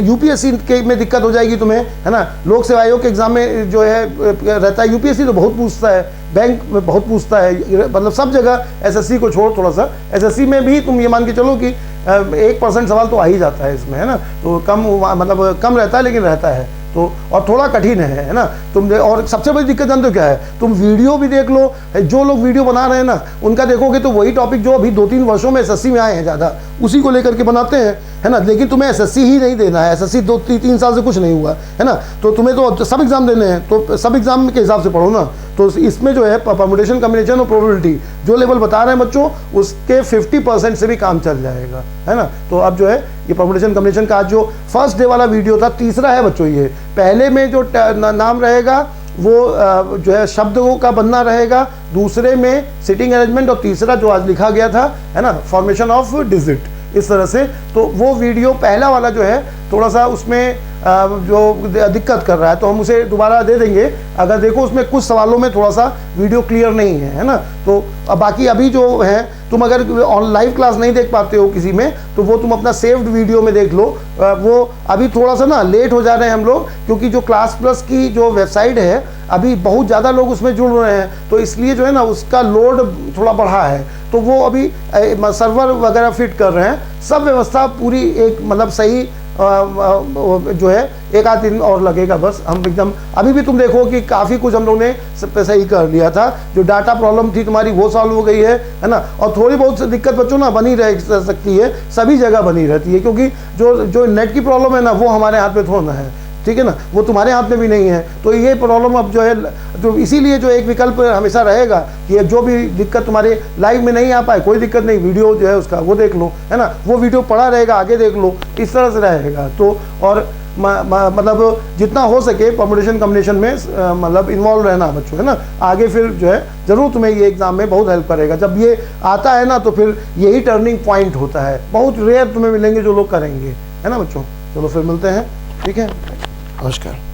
UPSC के में दिक्कत हो जाएगी तुम्हें, है ना। लोक सेवा आयोग के एग्जाम में जो है रहता है, UPSC तो बहुत पूछता है, बैंक में बहुत पूछता है, मतलब सब जगह। SSC को छोड़ थोड़ा सा, SSC में भी तुम ये मान के चलो कि 1% सवाल तो आ ही जाता है इसमें, है ना। तो कम मतलब कम रहता है लेकिन रहता है तो, और थोड़ा कठिन है ना। तुम और सबसे बड़ी दिक्कत जानते हो क्या है? तुम वीडियो भी देख लो, जो लोग वीडियो बना रहे हैं ना उनका देखोगे तो वही टॉपिक जो अभी 2-3 वर्षों में SSC में आए हैं ज़्यादा, उसी को लेकर के बनाते हैं, है ना। लेकिन तुम्हें SSC ही नहीं देना है, SSC 2-3 साल से कुछ नहीं हुआ, है ना। तो तुम्हें तो सब एग्जाम देने हैं, तो सब एग्जाम के हिसाब से पढ़ो ना। तो इसमें जो है परमुटेशन कॉम्बिनेशन और प्रोबेबिलिटी जो लेवल बता रहे हैं बच्चों, उसके 50% से भी काम चल जाएगा, है ना। तो अब जो है ये परमुटेशन कॉम्बिनेशन का आज जो फर्स्ट डे वाला वीडियो था, तीसरा है बच्चों ये। पहले में जो नाम रहेगा वो जो है शब्दों का बनना रहेगा, दूसरे में सिटिंग अरेंजमेंट, और तीसरा जो आज लिखा गया था, है ना, फॉर्मेशन ऑफ डिजिट, इस तरह से। तो वो वीडियो पहला वाला जो है थोड़ा सा उसमें जो दिक्कत कर रहा है, तो हम उसे दोबारा दे देंगे। अगर देखो उसमें कुछ सवालों में थोड़ा सा वीडियो क्लियर नहीं है ना। तो बाकी अभी जो है, तुम अगर लाइव क्लास नहीं देख पाते हो किसी में, तो वो तुम अपना सेव्ड वीडियो में देख लो। वो अभी थोड़ा सा ना लेट हो जा रहे हैं हम लोग, क्योंकि जो क्लास प्लस की जो वेबसाइट है अभी बहुत ज़्यादा लोग उसमें जुड़ रहे हैं, तो इसलिए जो है ना उसका लोड थोड़ा बढ़ा है। तो वो अभी सर्वर वगैरह फिट कर रहे हैं, सब व्यवस्था पूरी एक मतलब सही जो है 1-8 दिन और लगेगा बस। हम एकदम अभी भी तुम देखो कि काफ़ी कुछ हम लोग ने सही कर लिया था। जो डाटा प्रॉब्लम थी तुम्हारी वो सॉल्व हो गई है ना। और थोड़ी बहुत दिक्कत बच्चों ना बनी रह सकती है, सभी जगह बनी रहती है, क्योंकि जो नेट की प्रॉब्लम है ना वो हमारे हाथ में थोड़ा है, ठीक है ना, वो तुम्हारे हाथ में भी नहीं है। तो ये प्रॉब्लम अब जो है, तो इसीलिए जो एक विकल्प हमेशा रहेगा कि जो भी दिक्कत तुम्हारे लाइव में नहीं आ पाए, कोई दिक्कत नहीं, वीडियो जो है उसका वो देख लो, है ना, वो वीडियो पड़ा रहेगा, आगे देख लो, इस तरह से रहेगा। तो और मतलब जितना हो सके परम्यूटेशन कॉम्बिनेशन में मतलब इन्वॉल्व रहना बच्चों, है ना। आगे फिर जो है जरूर तुम्हें ये एग्जाम में बहुत हेल्प करेगा। जब ये आता है ना तो फिर यही टर्निंग पॉइंट होता है। बहुत रेयर तुम्हें मिलेंगे जो लोग करेंगे, है ना बच्चों। चलो फिर मिलते हैं, ठीक है, नमस्कार।